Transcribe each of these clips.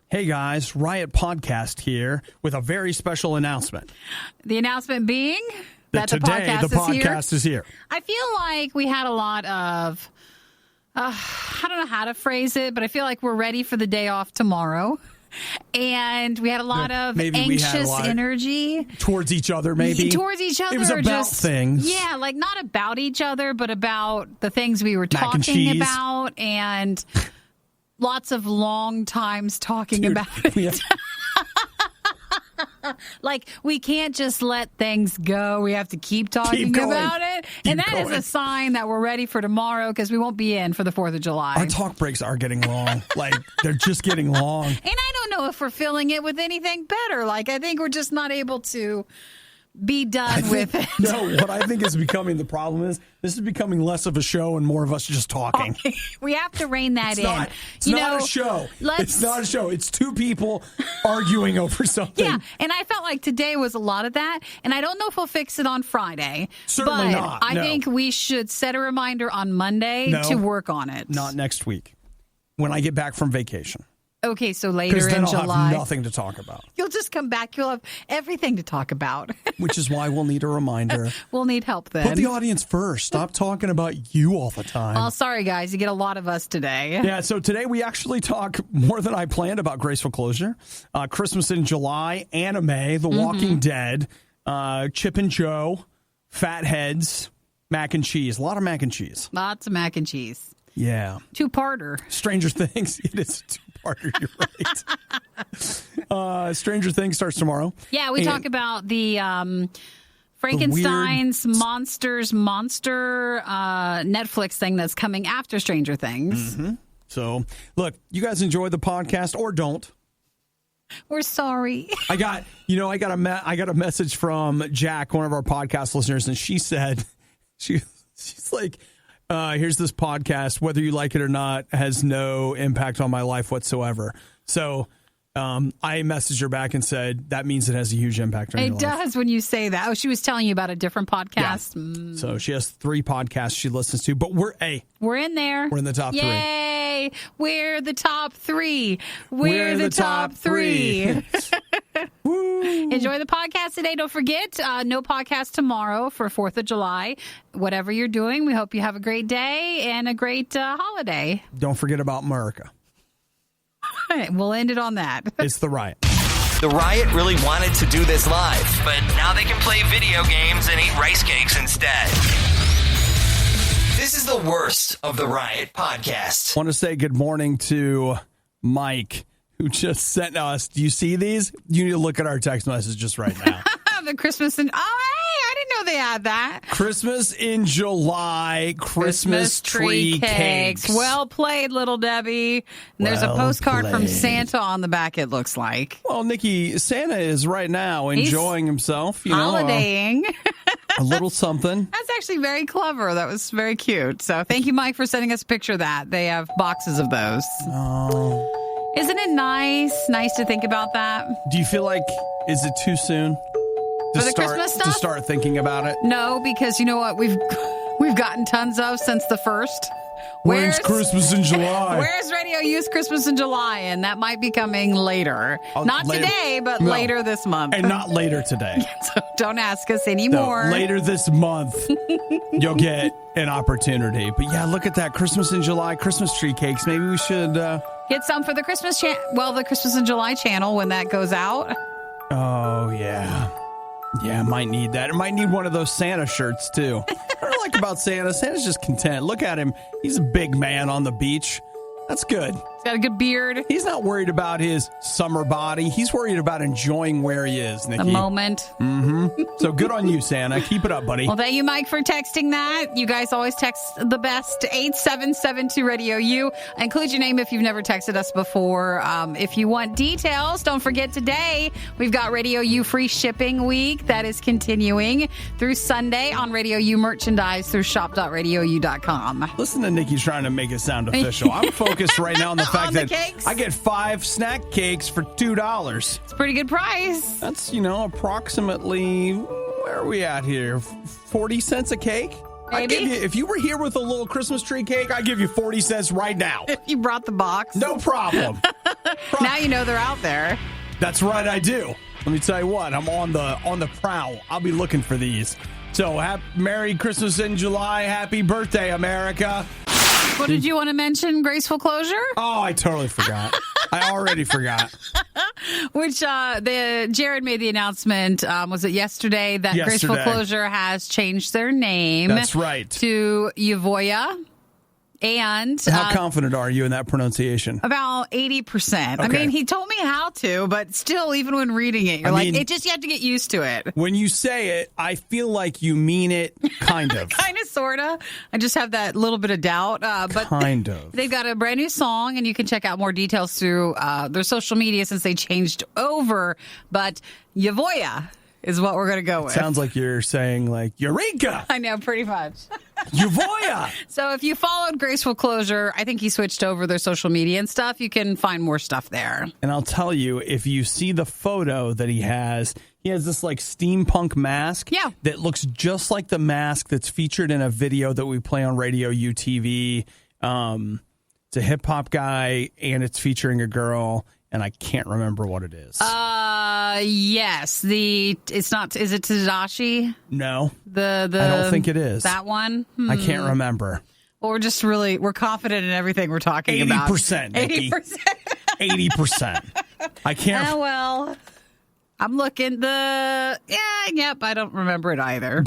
Hey guys, Riot Podcast here with a very special announcement. The announcement being that today the podcast is here. I feel like we had a lot of, I don't know how to phrase it, but I feel like we're ready for the day off tomorrow. And we had a lot of anxious energy. Towards each other, maybe? Towards each other. It was about things. Yeah, like not about each other, but about the things we were talking about. And lots of long times talking about it. Like, we can't just let things go. We have to keep talking about it. And that is a sign that we're ready for tomorrow because we won't be in for the 4th of July. Our talk breaks are getting long. Like, they're just getting long. And I don't know if we're filling it with anything better. Like, I think we're just not able to be done with it. No, what I think is becoming the problem is this is becoming less of a show and more of us just talking. We have to rein that in. It's not a show. It's not a show. It's two people arguing over something. Yeah, and I felt like today was a lot of that, and I don't know if we'll fix it on Friday. Certainly but not. I think we should set a reminder on Monday to work on it. Not next week, when I get back from vacation. Okay, so later in July. Because then I'll have nothing to talk about. You'll just come back. You'll have everything to talk about. Which is why we'll need a reminder. We'll need help then. Put the audience first. Stop talking about you all the time. Well, sorry, guys. You get a lot of us today. Yeah, so today we actually talk more than I planned about Graceful Closure, Christmas in July, anime, The Walking Dead, Chip and Jo, Fatheads, mac and cheese. A lot of mac and cheese. Lots of mac and cheese. Yeah. Two-parter. Stranger Things. It is a two-parter. You're right. Stranger Things starts tomorrow. Yeah, we talk about the Frankenstein's monster Netflix thing that's coming after Stranger Things. Mm-hmm. So, look, you guys enjoy the podcast or don't. We're sorry. I got a message from Jack, one of our podcast listeners, and she said she's like, here's this podcast, whether you like it or not, has no impact on my life whatsoever. So I messaged her back and said, that means it has a huge impact on your life. It does when you say that. Oh, she was telling you about a different podcast. Yeah. So she has 3 podcasts she listens to, but we're in there. We're in the top 3. Yay! We're the top 3. We're the top 3. Enjoy the podcast today. Don't forget, no podcast tomorrow for 4th of July. Whatever you're doing, we hope you have a great day and a great holiday. Don't forget about America. All right, we'll end it on that. It's the Riot. The Riot really wanted to do this live, but now they can play video games and eat rice cakes instead. This is the worst of the Riot podcast. I want to say good morning to Mike, who just sent us. Do you see these? You need to look at our text messages right now. The Christmas and hey, I didn't know they had that. Christmas in July, Christmas tree cakes. Well played, little Debbie. And there's a postcard from Santa on the back, it looks like. Well, Nikki, Santa is right now enjoying himself. Holidaying. A little something. That's actually very clever. That was very cute. So thank you, Mike, for sending us a picture of that. They have boxes of those. Oh. Isn't it nice to think about that? Do you feel like, is it too soon? Christmas stuff? To start thinking about it? No, because you know what we've gotten tons of since the 1st. When's Christmas in July? Where's Radio U's Christmas in July? And that might be coming later. Not later. Today, but later this month. And not later today. So don't ask us anymore. No, later this month, you'll get an opportunity. But yeah, look at that. Christmas in July, Christmas tree cakes. Maybe we should... get some for the Christmas the Christmas in July channel when that goes out. Oh, yeah. Yeah, might need that. It might need one of those Santa shirts, too. What I like about Santa, Santa's just content. Look at him. He's a big man on the beach. That's good. He's got a good beard. He's not worried about his summer body. He's worried about enjoying where he is, Nikki. The moment. Mm-hmm. So good on you, Santa. Keep it up, buddy. Well, thank you, Mike, for texting that. You guys always text the best. 8772 Radio U. Include your name if you've never texted us before. If you want details, don't forget today we've got Radio U free shipping week. That is continuing through Sunday on Radio U merchandise through shop.radiou.com. Listen to Nikki trying to make it sound official. I'm focused right now on the fact that I get 5 snack cakes for $2. It's a pretty good price. That's, approximately, where are we at here? 40 cents a cake? I'd give you, if you were here with a little Christmas tree cake, I'd give you 40 cents right now. If you brought the box. No problem. Now you know they're out there. That's right, I do. Let me tell you what, I'm on the prowl. I'll be looking for these. So, Merry Christmas in July. Happy birthday, America. What did you want to mention? Graceful Closure? Oh, I totally forgot. I already forgot. Which Jared made the announcement, was it yesterday, that Graceful Closure has changed their name. That's right. To Euvoia. And how confident are you in that pronunciation? About 80%. Okay. I mean, he told me how to, but still, even when reading it, you have to get used to it. When you say it, I feel like you mean it, kind of. Kind of, sort of. I just have that little bit of doubt. But kind of. They've got a brand new song, and you can check out more details through their social media since they changed over. But Euvoia is what we're going to go with. Sounds like you're saying, like, Eureka! I know, pretty much. Euvoia! So if you followed Graceful Closure, I think he switched over their social media and stuff. You can find more stuff there. And I'll tell you, if you see the photo that he has this, like, steampunk mask that looks just like the mask that's featured in a video that we play on Radio UTV. It's a hip-hop guy, and it's featuring a girl, and I can't remember what it is. Yes. It's not. Is it Tadashi? No. I don't think it is. That one? I can't remember. Well, we're confident in everying we're talking about. 80%. 80%. 80%. I can't. Oh, well. I'm looking. I don't remember it either.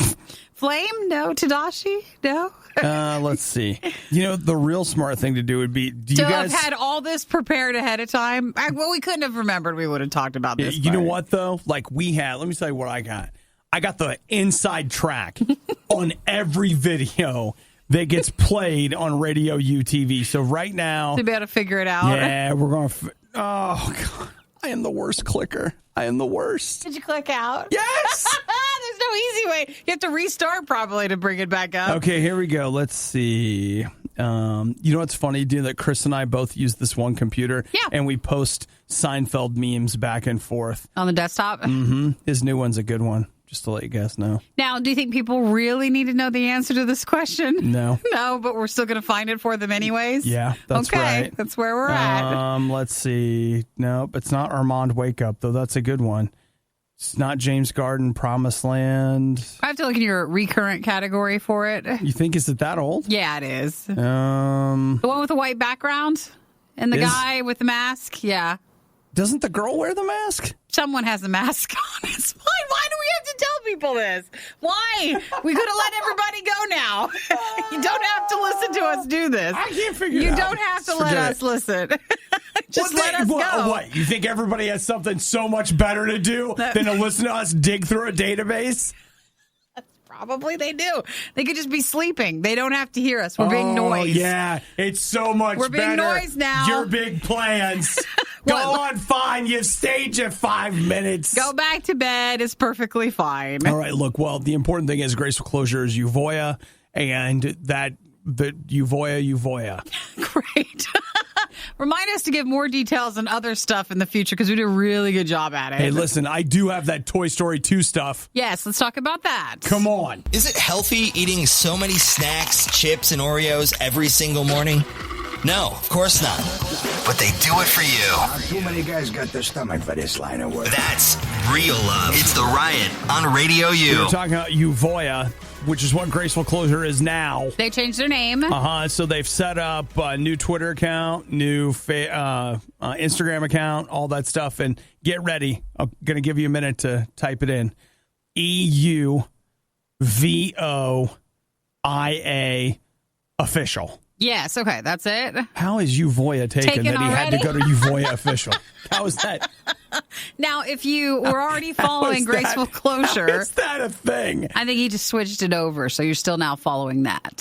Flame? No. Tadashi? No. Let's see. You know, the real smart thing to do would be, have had all this prepared ahead of time. We couldn't have remembered. We would have talked about this. You know what, though? Like, let me tell you what I got. I got the inside track on every video that gets played on Radio UTV. So right now, to be able to figure it out. Yeah, we're going to. Oh, God. I am the worst clicker. I am the worst. Did you click out? Yes. There's no easy way. You have to restart probably to bring it back up. Okay, here we go. Let's see. You know what's funny? That Chris and I both use this one computer. Yeah. And we post Seinfeld memes back and forth. On the desktop? Mm-hmm. His new one's a good one, just to let you guys know. Now, do you think people really need to know the answer to this question? No. No, but we're still going to find it for them anyways? Yeah, that's right. Okay, that's where we're at. Let's see. Nope, it's not Armand Wake Up, though. That's a good one. It's not James Garden, Promised Land. I have to look in your recurrent category for it. You think, is it that old? Yeah, it is. The one with the white background and the guy with the mask? Yeah. Doesn't the girl wear the mask? Someone has a mask on. It's fine. Why do we have to tell people this? Why? We could have let everybody go now. You don't have to listen to us do this. I can't figure it out. You don't have to let us listen. Just let us go. What? You think everybody has something so much better to do than to listen to us dig through a database? Probably they do. They could just be sleeping. They don't have to hear us. We're being noise. Yeah, it's so much better. We're being noise now. Your big plans. Go on, fine. You've staged it 5 minutes. Go back to bed. It's perfectly fine. All right, look, well, the important thing is Graceful Closure is Euvoia, and the Euvoia. Great. Remind us to give more details and other stuff in the future because we do a really good job at it. Hey, listen, I do have that Toy Story 2 stuff. Yes, let's talk about that. Come on. Is it healthy eating so many snacks, chips, and Oreos every single morning? No, of course not. But they do it for you. Not too many guys got the stomach for this line of work. That's real love. It's The Riot on Radio U. We're talking about Euvoia, which is what Graceful Closure is now. They changed their name. So they've set up a new Twitter account, new Instagram account, all that stuff. And get ready. I'm going to give you a minute to type it in. EUVOIA official. Yes, okay, that's it. How is Euvoia taken that he already? had to go to Euvoia official? How is that? Now, if you were already following Graceful Closure, how is that a thing? I think he just switched it over, so you're still now following that.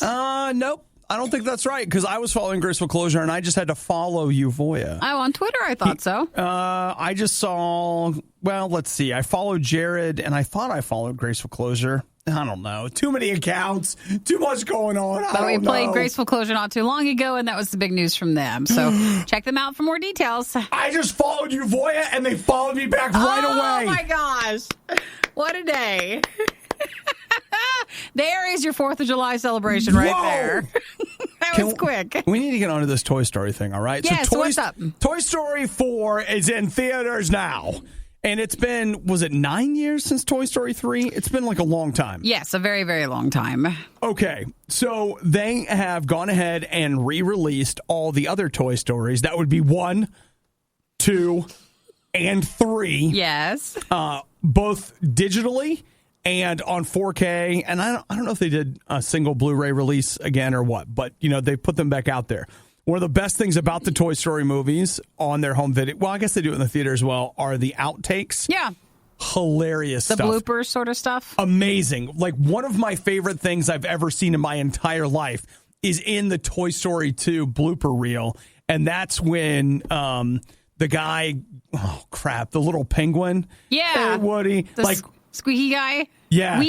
Nope. I don't think that's right, because I was following Graceful Closure, and I just had to follow Euvoia. Oh, on Twitter, I thought so. I just saw, well, let's see. I followed Jared, and I thought I followed Graceful Closure. I don't know. Too many accounts. Too much going on. But we played Graceful Closure not too long ago, and that was the big news from them. So check them out for more details. I just followed Euvoia, and they followed me back right away. Oh, my gosh. What a day. There is your 4th of July celebration right there. That was quick. We need to get onto this Toy Story thing, all right? Yes, so what's up? Toy Story 4 is in theaters now. And it's been, was it 9 years since Toy Story 3? It's been like a long time. Yes, a very, very long time. Okay, so they have gone ahead and re-released all the other Toy Stories. That would be 1, 2, and 3. Yes. Both digitally and on 4K. And I don't know if they did a single Blu-ray release again or what, but, they put them back out there. One of the best things about the Toy Story movies on their home video, well, I guess they do it in the theater as well, are the outtakes. Yeah. Hilarious the stuff. The bloopers sort of stuff. Amazing. Like, one of my favorite things I've ever seen in my entire life is in the Toy Story 2 blooper reel. And that's when the guy, the little penguin. Yeah. Hey, Woody. Squeaky guy. Yeah.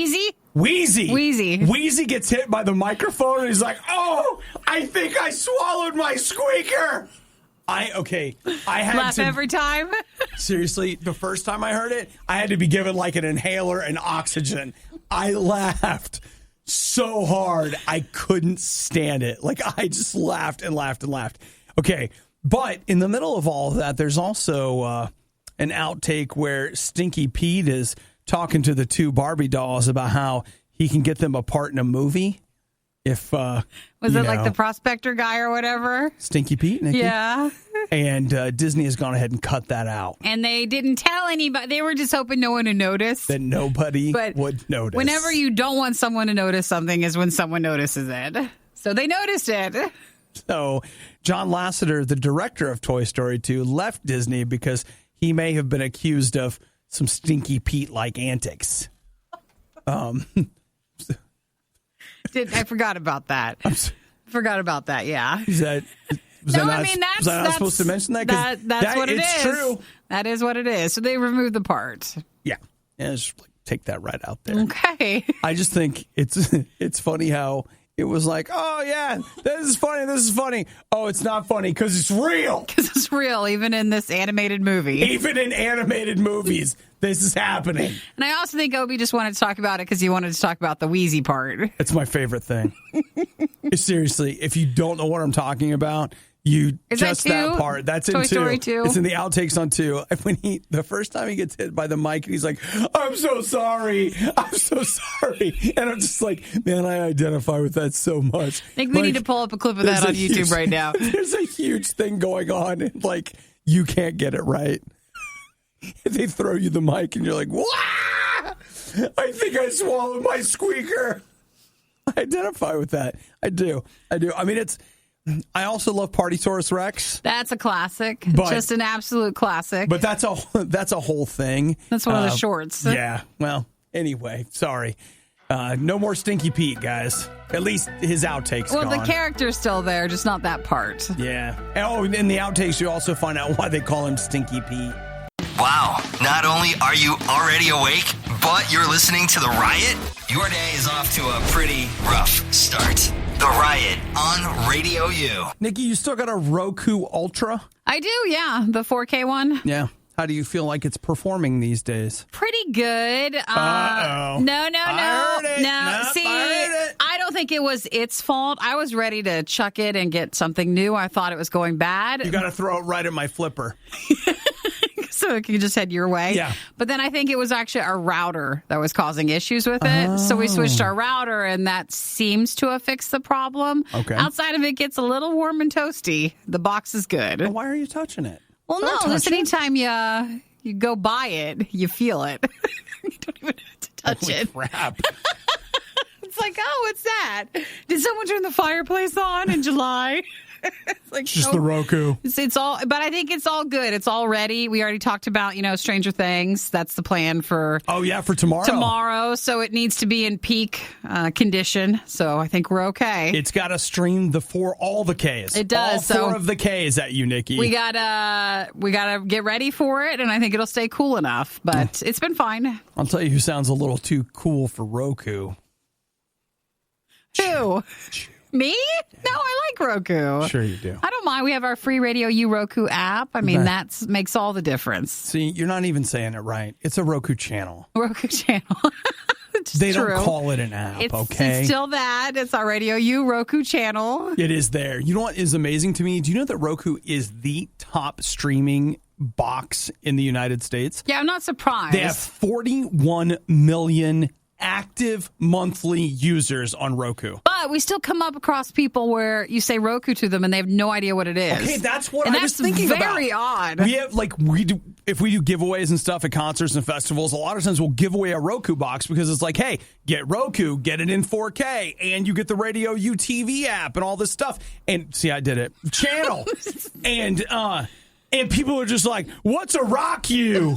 Wheezy gets hit by the microphone and he's like, oh, I think I swallowed my squeaker. I had laugh to every time. Seriously, the first time I heard it, I had to be given like an inhaler and oxygen. I laughed so hard I couldn't stand it. Like, I just laughed and laughed and laughed. Okay, but in the middle of all of that, there's also an outtake where Stinky Pete is talking to the two Barbie dolls about how he can get them a part in a movie. If was it like the prospector guy or whatever? Stinky Pete, Nikki? Yeah. And Disney has gone ahead and cut that out. And they didn't tell anybody. They were just hoping no one would notice. That nobody would notice. Whenever you don't want someone to notice something is when someone notices it. So they noticed it. So John Lasseter, the director of Toy Story 2, left Disney because he may have been accused of some Stinky Pete-like antics. I forgot about that. Yeah. Was I not supposed to mention that? That's what it is. It's true. That is what it is. So they removed the part. Yeah. Just take that right out there. Okay. I just think it's funny how it was like, oh, yeah, this is funny. Oh, it's not funny because it's real. Because it's real, even in this animated movie. Even in animated movies, this is happening. And I also think Obi just wanted to talk about it because he wanted to talk about the Wheezy part. It's my favorite thing. Seriously, if you don't know what I'm talking about, that part. That's in Toy 2. Story 2. It's in the outtakes on 2. When the first time he gets hit by the mic, and he's like, I'm so sorry. And I'm just like, man, I identify with that so much. I think we need to pull up a clip of that on YouTube right now. There's a huge thing going on, and like, you can't get it right. They throw you the mic, and you're like, wah! I think I swallowed my squeaker. I identify with that. I do. I mean, I also love Partysaurus Rex. That's a classic. Just an absolute classic. But that's a whole thing. That's one of the shorts. Yeah. Well, anyway, sorry. No more Stinky Pete, guys. At least his outtakes Well, gone. the character's still there, just not that part. Yeah. Oh, in the outtakes, you also find out why they call him Stinky Pete. Wow. Not only are you already awake, but you're listening to The Riot? Your day is off to a pretty rough start. The Riot on Radio U. Nikki, you still got a Roku Ultra? I do, yeah. The 4K one. Yeah. How do you feel like it's performing these days? Pretty good. Uh-oh. No. I heard it. No, Nope, see, I heard it. I don't think it was its fault. I was ready to chuck it and get something new. I thought it was going bad. You got to throw it right at my flipper. So it could just head your way. Yeah. But then I think it was actually our router that was causing issues with it. So we switched our router, and that seems to have fixed the problem. Okay. Outside of it gets a little warm and toasty. The box is good. Why are you touching it? Well, Don't no, just touch it. anytime you go by it, you feel it. You don't even have to touch Holy it. crap. It's like, oh, what's that? Did someone turn the fireplace on in July? It's like, Just the Roku. It's all, but I think it's all good. It's all ready. We already talked about, Stranger Things. That's the plan for For tomorrow. So it needs to be in peak condition. So I think we're okay. It's got to stream all the Ks. It does. All 4 of the Ks at you, Nikki. We gotta get ready for it, and I think it'll stay cool enough. But it's been fine. I'll tell you who sounds a little too cool for Roku. Who? Me? No, I like Roku. Sure you do. I don't mind. We have our free Radio U Roku app. I mean, that makes all the difference. See, you're not even saying it right. It's a Roku channel. Roku channel. They don't call it an app, okay? It's still that. It's our Radio U Roku channel. It is there. You know what is amazing to me? Do you know that Roku is the top streaming box in the United States? Yeah, I'm not surprised. They have 41 million active monthly users on Roku. But we still come up across people where you say Roku to them and they have no idea what it is. Okay, that's what I was thinking about. That's very odd. We have if we do giveaways and stuff at concerts and festivals, a lot of times we'll give away a Roku box because it's like, hey, get Roku, get it in 4K, and you get the Radio U TV app and all this stuff. And see, I did it. Channel. And people are just like, what's a rock you?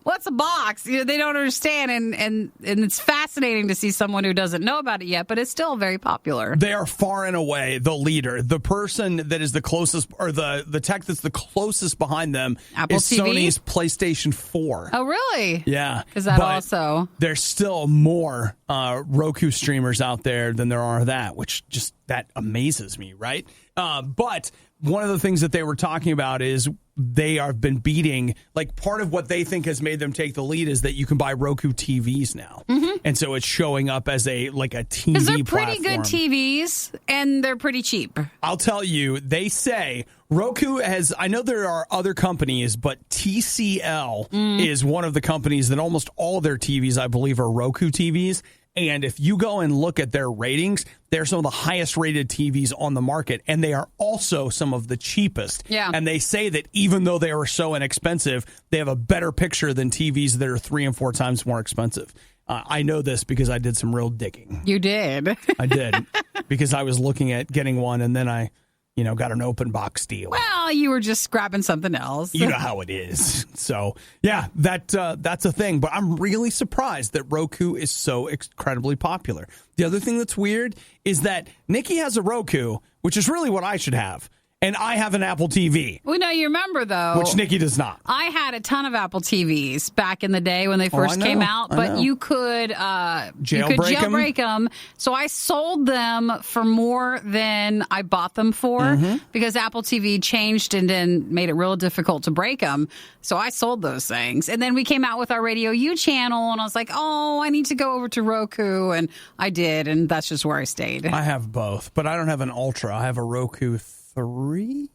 What's a box? You know, they don't understand, and it's fascinating to see someone who doesn't know about it yet, but it's still very popular. They are far and away the leader. The person that is the closest, or the tech that's the closest behind them Apple is TV? Sony's PlayStation 4. Oh, really? Yeah. Because there's still more Roku streamers out there than there are that amazes me, right? But one of the things that they were talking about is they have been beating, like, part of what they think has made them take the lead is that you can buy Roku TVs now. Mm-hmm. And so it's showing up as a TV platform. Because they're pretty good TVs, and they're pretty cheap. I'll tell you, they say Roku has, I know there are other companies, but TCL is one of the companies that almost all their TVs, I believe, are Roku TVs. And if you go and look at their ratings, they're some of the highest rated TVs on the market, and they are also some of the cheapest. Yeah. And they say that even though they are so inexpensive, they have a better picture than TVs that are 3 and 4 times more expensive. I know this because I did some real digging. You did. I did. Because I was looking at getting one, and then I got an open box deal. Well, you were just grabbing something else. You know how it is. So, yeah, that's a thing. But I'm really surprised that Roku is so incredibly popular. The other thing that's weird is that Nikki has a Roku, which is really what I should have. And I have an Apple TV. Well, no, you remember, though. Which Nikki does not. I had a ton of Apple TVs back in the day when they first came out. But you could jailbreak them. So I sold them for more than I bought them for because Apple TV changed and then made it real difficult to break them. So I sold those things. And then we came out with our Radio U channel, and I was like, oh, I need to go over to Roku. And I did, and that's just where I stayed. I have both, but I don't have an Ultra. I have a Roku 3,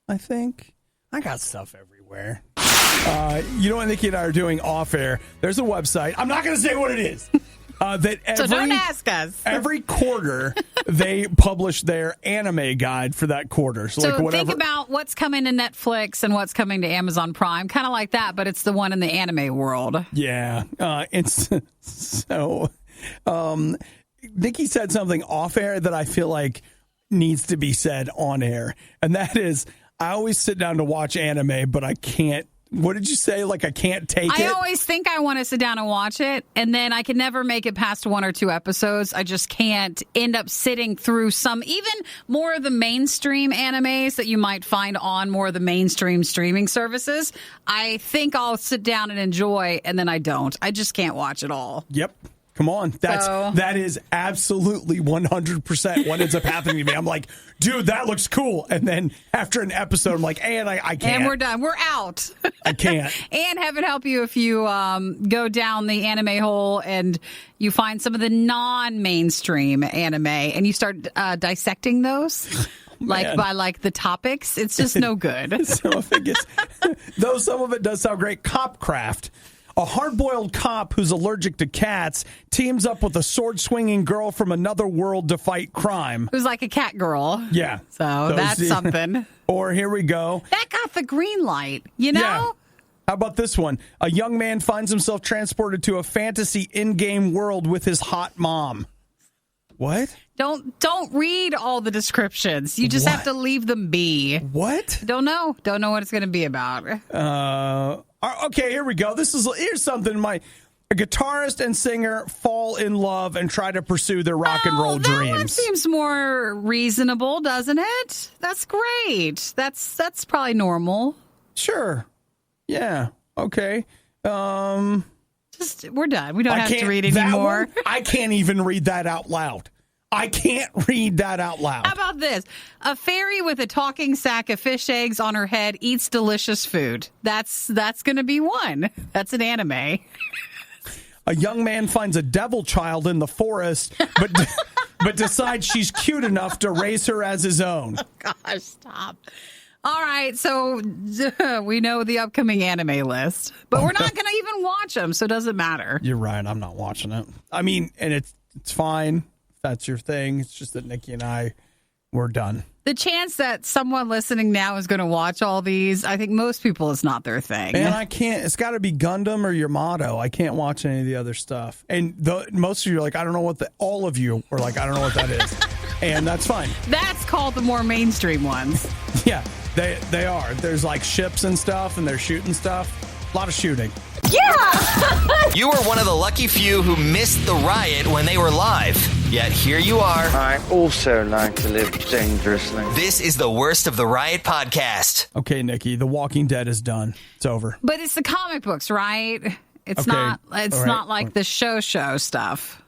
I think. I got stuff everywhere. You know what Nikki and I are doing off air? There's a website. I'm not going to say what it is. So don't ask us. Every quarter, they publish their anime guide for that quarter. So think about what's coming to Netflix and what's coming to Amazon Prime. Kind of like that, but it's the one in the anime world. Yeah. It's so... Nikki said something off air that I feel like needs to be said on air, and that is, I always sit down to watch anime, but I can't. What did you say? Like, I can't take it? I always think I want to sit down and watch it, and then I can never make it past 1 or 2 episodes. I just can't end up sitting through some, even more of the mainstream animes that you might find on more of the mainstream streaming services. I think I'll sit down and enjoy, and then I don't. I just can't watch it all. Yep. Come on. That is absolutely 100% what ends up happening to me. I'm like, dude, that looks cool. And then after an episode, I'm like, and I can't. And we're done. We're out. I can't. And heaven help you if you go down the anime hole and you find some of the non-mainstream anime and you start dissecting those. By the topics. It's just no good. So if it gets, though some of it does sound great. Copcraft. A hard-boiled cop who's allergic to cats teams up with a sword-swinging girl from another world to fight crime. Who's like a cat girl. Yeah. So that's something. Or here we go. That got the green light, you know? Yeah. How about this one? A young man finds himself transported to a fantasy in-game world with his hot mom. What? Don't read all the descriptions. You just have to leave them be. What? Don't know what it's going to be about. Okay, here we go. Here's something. A guitarist and singer fall in love and try to pursue their rock and roll dreams. That one seems more reasonable, doesn't it? That's great. That's probably normal. Sure. Yeah. Okay. We're done. We don't have to read anymore. I can't even read that out loud. I can't read that out loud. How about this? A fairy with a talking sack of fish eggs on her head eats delicious food. That's going to be one. That's an anime. A young man finds a devil child in the forest, but decides she's cute enough to raise her as his own. Gosh, stop. All right, so we know the upcoming anime list, but we're not going to even watch them, so it doesn't matter. You're right. I'm not watching it. I mean, and it's fine if that's your thing. It's just that Nikki and I, we're done. The chance that someone listening now is going to watch all these, I think most people, it's not their thing. And I can't. It's got to be Gundam or Yamato. I can't watch any of the other stuff. And most of you are like, I don't know what all of you are like, I don't know what that is. And that's fine. That's called the more mainstream ones. Yeah. They are. There's like ships and stuff, and they're shooting stuff. A lot of shooting. Yeah! You were one of the lucky few who missed the riot when they were live. Yet here you are. I also like to live dangerously. This is the Worst of the Riot podcast. Okay, Nikki, The Walking Dead is done. It's over. But it's the comic books, right? It's Okay. not. It's All right. not like the show stuff.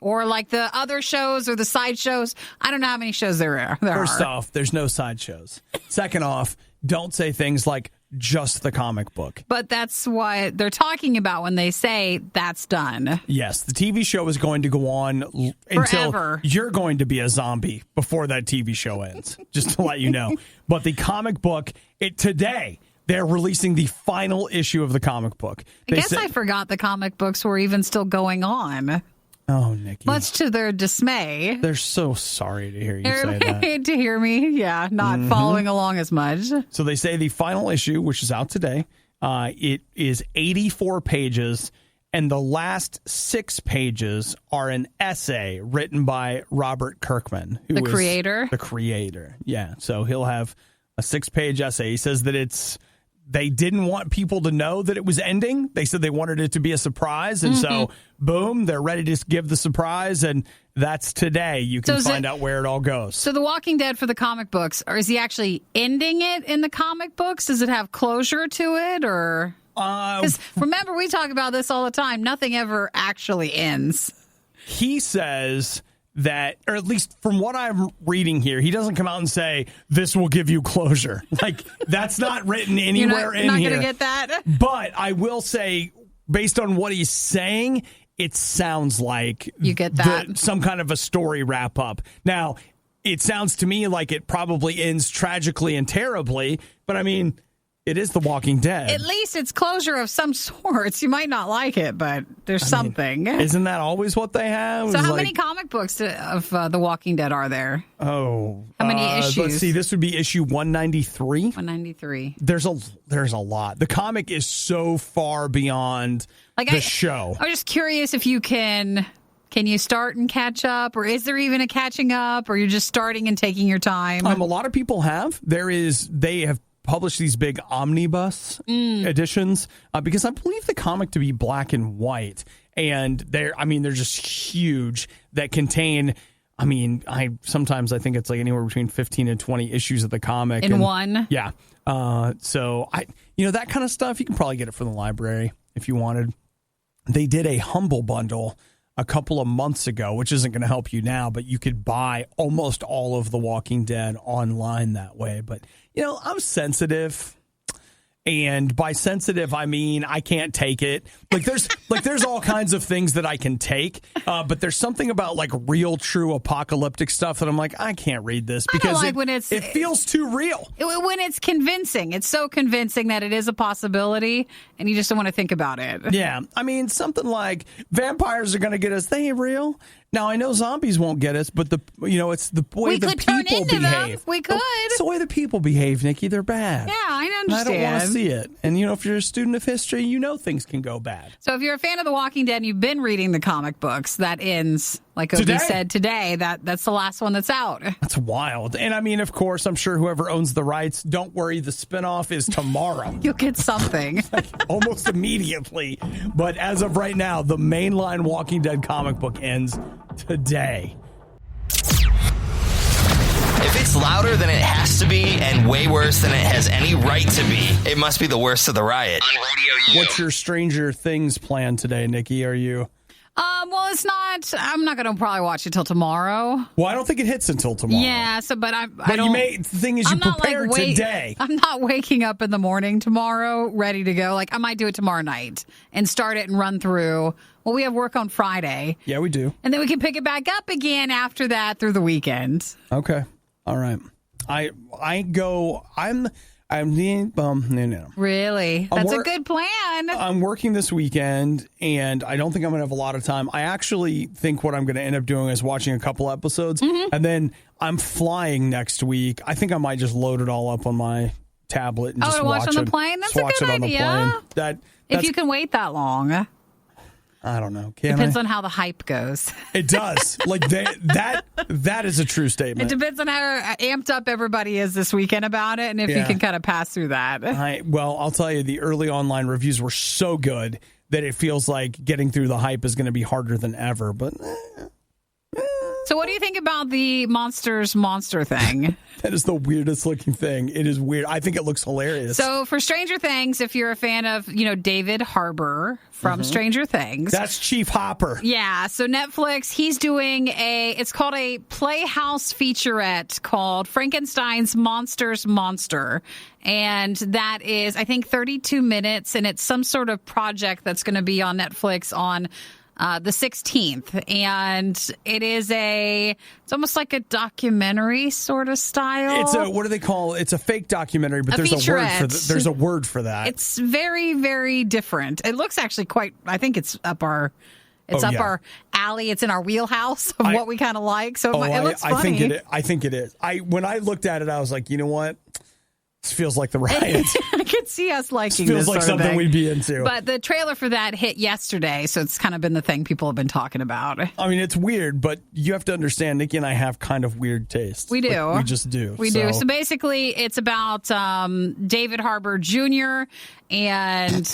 Or like the other shows or the side shows. I don't know how many shows there are. First off, there's no sideshows. Second off, don't say things like just the comic book. But that's what they're talking about when they say that's done. Yes, the TV show is going to go on until Forever. you're going to be a zombie before that TV show ends, just to let you know. But the comic book, today, they're releasing the final issue of the comic book. I guess I forgot the comic books were even still going on. Oh, Nikki. Much to their dismay. They're so sorry to hear you say that. To hear me, yeah, not following along as much. So they say the final issue, which is out today, it is 84 pages, and the last 6 pages are an essay written by Robert Kirkman, who The is creator? The creator, yeah. So he'll have a 6-page essay. He says that they didn't want people to know that it was ending. They said they wanted it to be a surprise. And so, boom, they're ready to give the surprise. And that's today. You can find out where it all goes. So The Walking Dead for the comic books, or is he actually ending it in the comic books? Does it have closure to it? Or because remember, we talk about this all the time. Nothing ever actually ends. He says that, or at least from what I'm reading here, he doesn't come out and say, this will give you closure. Like, that's not written anywhere in here. You're not here. going to get that? But I will say, based on what he's saying, it sounds like you get that some kind of a story wrap up. Now, it sounds to me like it probably ends tragically and terribly, but I mean, it is The Walking Dead. At least it's closure of some sorts. You might not like it, but there's something. Isn't that always what they have? So how many comic books of The Walking Dead are there? Oh. How many issues? Let's see. This would be issue 193. 193. There's a lot. The comic is so far beyond the show. I'm just curious if you can you start and catch up, or is there even a catching up, or you're just starting and taking your time? A lot of people have. They have published these big omnibus editions because I believe the comic to be black and white, and they're just huge that contain. I sometimes think it's like anywhere between 15 and 20 issues of the comic in one. Yeah. So that kind of stuff you can probably get it from the library if you wanted. They did a Humble Bundle a couple of months ago, which isn't going to help you now, but you could buy almost all of The Walking Dead online that way. But I'm sensitive, and by sensitive I mean I can't take it. There's all kinds of things that I can take, but there's something about like real, true apocalyptic stuff that I'm like, I can't read this because it feels too real. When it's convincing, it's so convincing that it is a possibility, and you just don't want to think about it. Yeah, something like vampires are going to get us. They ain't real. Now, I know zombies won't get us, but it's the way the people behave. We could. It's the way the people behave, Nikki. They're bad. Yeah, I understand. I don't want to see it. And, if you're a student of history, things can go bad. So if you're a fan of The Walking Dead and you've been reading the comic books, that ends, like Obi said today, that's the last one that's out. That's wild. And, of course, I'm sure whoever owns the rights, don't worry, the spinoff is tomorrow. You'll get something. Almost immediately. But as of right now, the mainline Walking Dead comic book ends today. If it's louder than it has to be and way worse than it has any right to be, it must be the worst of the riot. On Radio U. What's your Stranger Things plan today, Nikki? Are you Well, it's not. I'm not going to probably watch it till tomorrow. Well, I don't think it hits until tomorrow. Yeah. So, but I But don't. you may. The thing is, you prepare today. I'm not waking up in the morning tomorrow ready to go. Like I might do it tomorrow night and start it and run through. Well, we have work on Friday. Yeah, we do. And then we can pick it back up again after that through the weekend. Okay. All right. No. Really? That's a good plan. I'm working this weekend, and I don't think I'm going to have a lot of time. I actually think what I'm going to end up doing is watching a couple episodes, and then I'm flying next week. I think I might just load it all up on my tablet and just to watch on the plane? That's a good idea. If you can wait that long. I don't know. Depends on how the hype goes. It does. Like that is a true statement. It depends on how amped up everybody is this weekend about it, and if you can kind of pass through that. I'll tell you, the early online reviews were so good that it feels like getting through the hype is going to be harder than ever. But so, what do you think about the monster thing? That is the weirdest looking thing. It is weird. I think it looks hilarious. So, for Stranger Things, if you're a fan of, David Harbour from Stranger Things. That's Chief Hopper. Yeah. So, Netflix, he's doing it's called a Playhouse featurette called Frankenstein's Monster. And that is, I think, 32 minutes. And it's some sort of project that's going to be on Netflix on the 16th, and it's almost like a documentary sort of style. It's what do they call it? It's a fake documentary, but there's a word for that. It's very, very different. It looks actually I think it's up our alley. It's in our wheelhouse of what we kind of like. So it looks funny. I think it is. When I looked at it, I was like, you know what? This feels like the Riot. I could see us liking this. Feels this like something we'd be into. But the trailer for that hit yesterday, so it's kind of been the thing people have been talking about. I mean, it's weird, but you have to understand, Nikki and I have kind the tastes. We do. Like, we just do. We do. So basically, it's about David Harbour Jr. and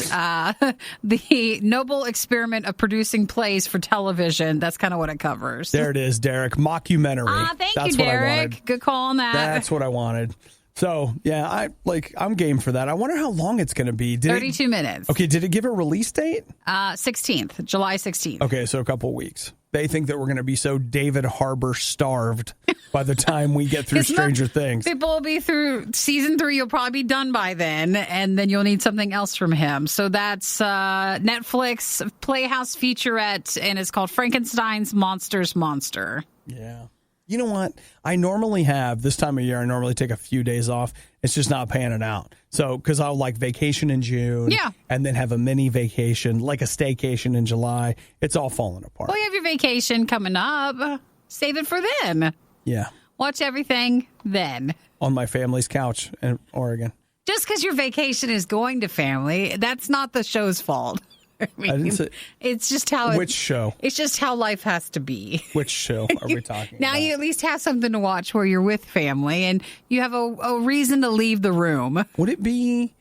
the noble experiment of producing plays for television. That's kind of what it covers. There it is, Derek. Mockumentary. Thank you, Derek. Good call on that. That's what I wanted. So, yeah, I'm game for that. I wonder how long it's going to be. 32 minutes. Okay, did it give a release date? 16th, July 16th. Okay, so a couple of weeks. They think that we're going to be so David Harbour starved by the time we get through Stranger Things. People will be through season 3. You'll probably be done by then, and then you'll need something else from him. So that's Netflix Playhouse featurette, and it's called Frankenstein's Monster. Yeah. You know what? I normally have this time of year. I normally take a few days off. It's just not panning out. So, because I'll vacation in June, and then have a mini vacation, like a staycation in July. It's all falling apart. Well, you have your vacation coming up. Save it for then. Yeah. Watch everything then. On my family's couch in Oregon. Just because your vacation is going to family, that's not the show's fault. I didn't say, it's just how which show? It's just how life has to be. Which show are we talking now about? You at least have something to watch where you're with family and you have a reason to leave the room. Would it be,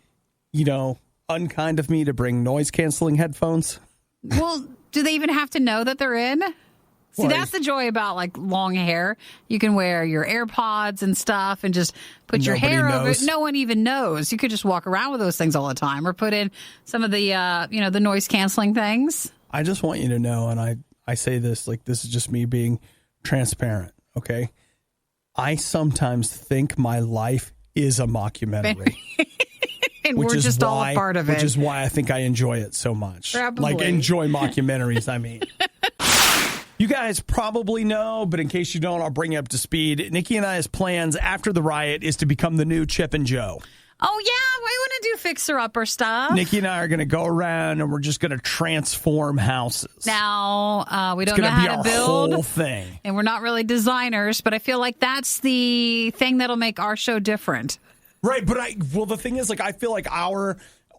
unkind of me to bring noise canceling headphones? Well, do they even have to know that they're in? See, that's the joy about long hair. You can wear your AirPods and stuff and just put your hair over it. No one even knows. You could just walk around with those things all the time or put in some of the, the noise canceling things. I just want you to know, and I say this, this is just me being transparent, okay? I sometimes think my life is a mockumentary. And we're just all a part of it. Which is why I think I enjoy it so much. Probably. Enjoy mockumentaries, I mean. You guys probably know, but in case you don't, I'll bring you up to speed. Nikki and I's plans after the riot is to become the new Chip and Jo. Oh, yeah. We want to do fixer-upper stuff. Nikki and I are going to go around and we're just going to transform houses. Now, we don't know how to build. It's going to be our whole thing. And we're not really designers, but I feel like that's the thing that'll make our show different. Right, but the thing is, I feel like our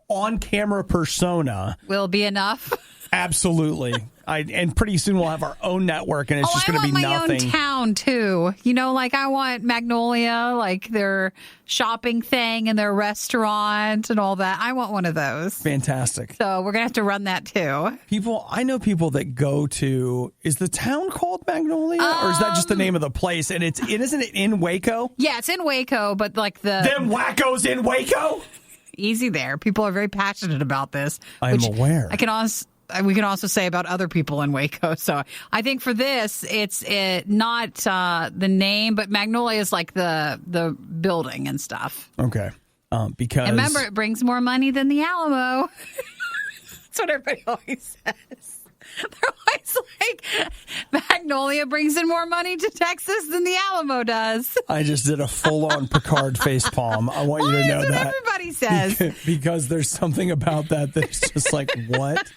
on-camera persona will be enough. Absolutely. And pretty soon we'll have our own network, and it's just going to be nothing. I want my own town, too. I want Magnolia, their shopping thing and their restaurant and all that. I want one of those. Fantastic. So we're going to have to run that, too. I know people that go to, is the town called Magnolia? Or is that just the name of the place? And isn't it in Waco? Yeah, it's in Waco, but Them wackos in Waco? Easy there. People are very passionate about this. I'm aware. I can we can also say about other people in Waco. So I think for this, it's not the name, but Magnolia is like the building and stuff. Okay. Because and remember, it brings more money than the Alamo. That's what everybody always says. They're always like, Magnolia brings in more money to Texas than the Alamo does. I just did a full-on Picard facepalm. I want you to know that. Everybody says. Because there's something about that that's just like, what?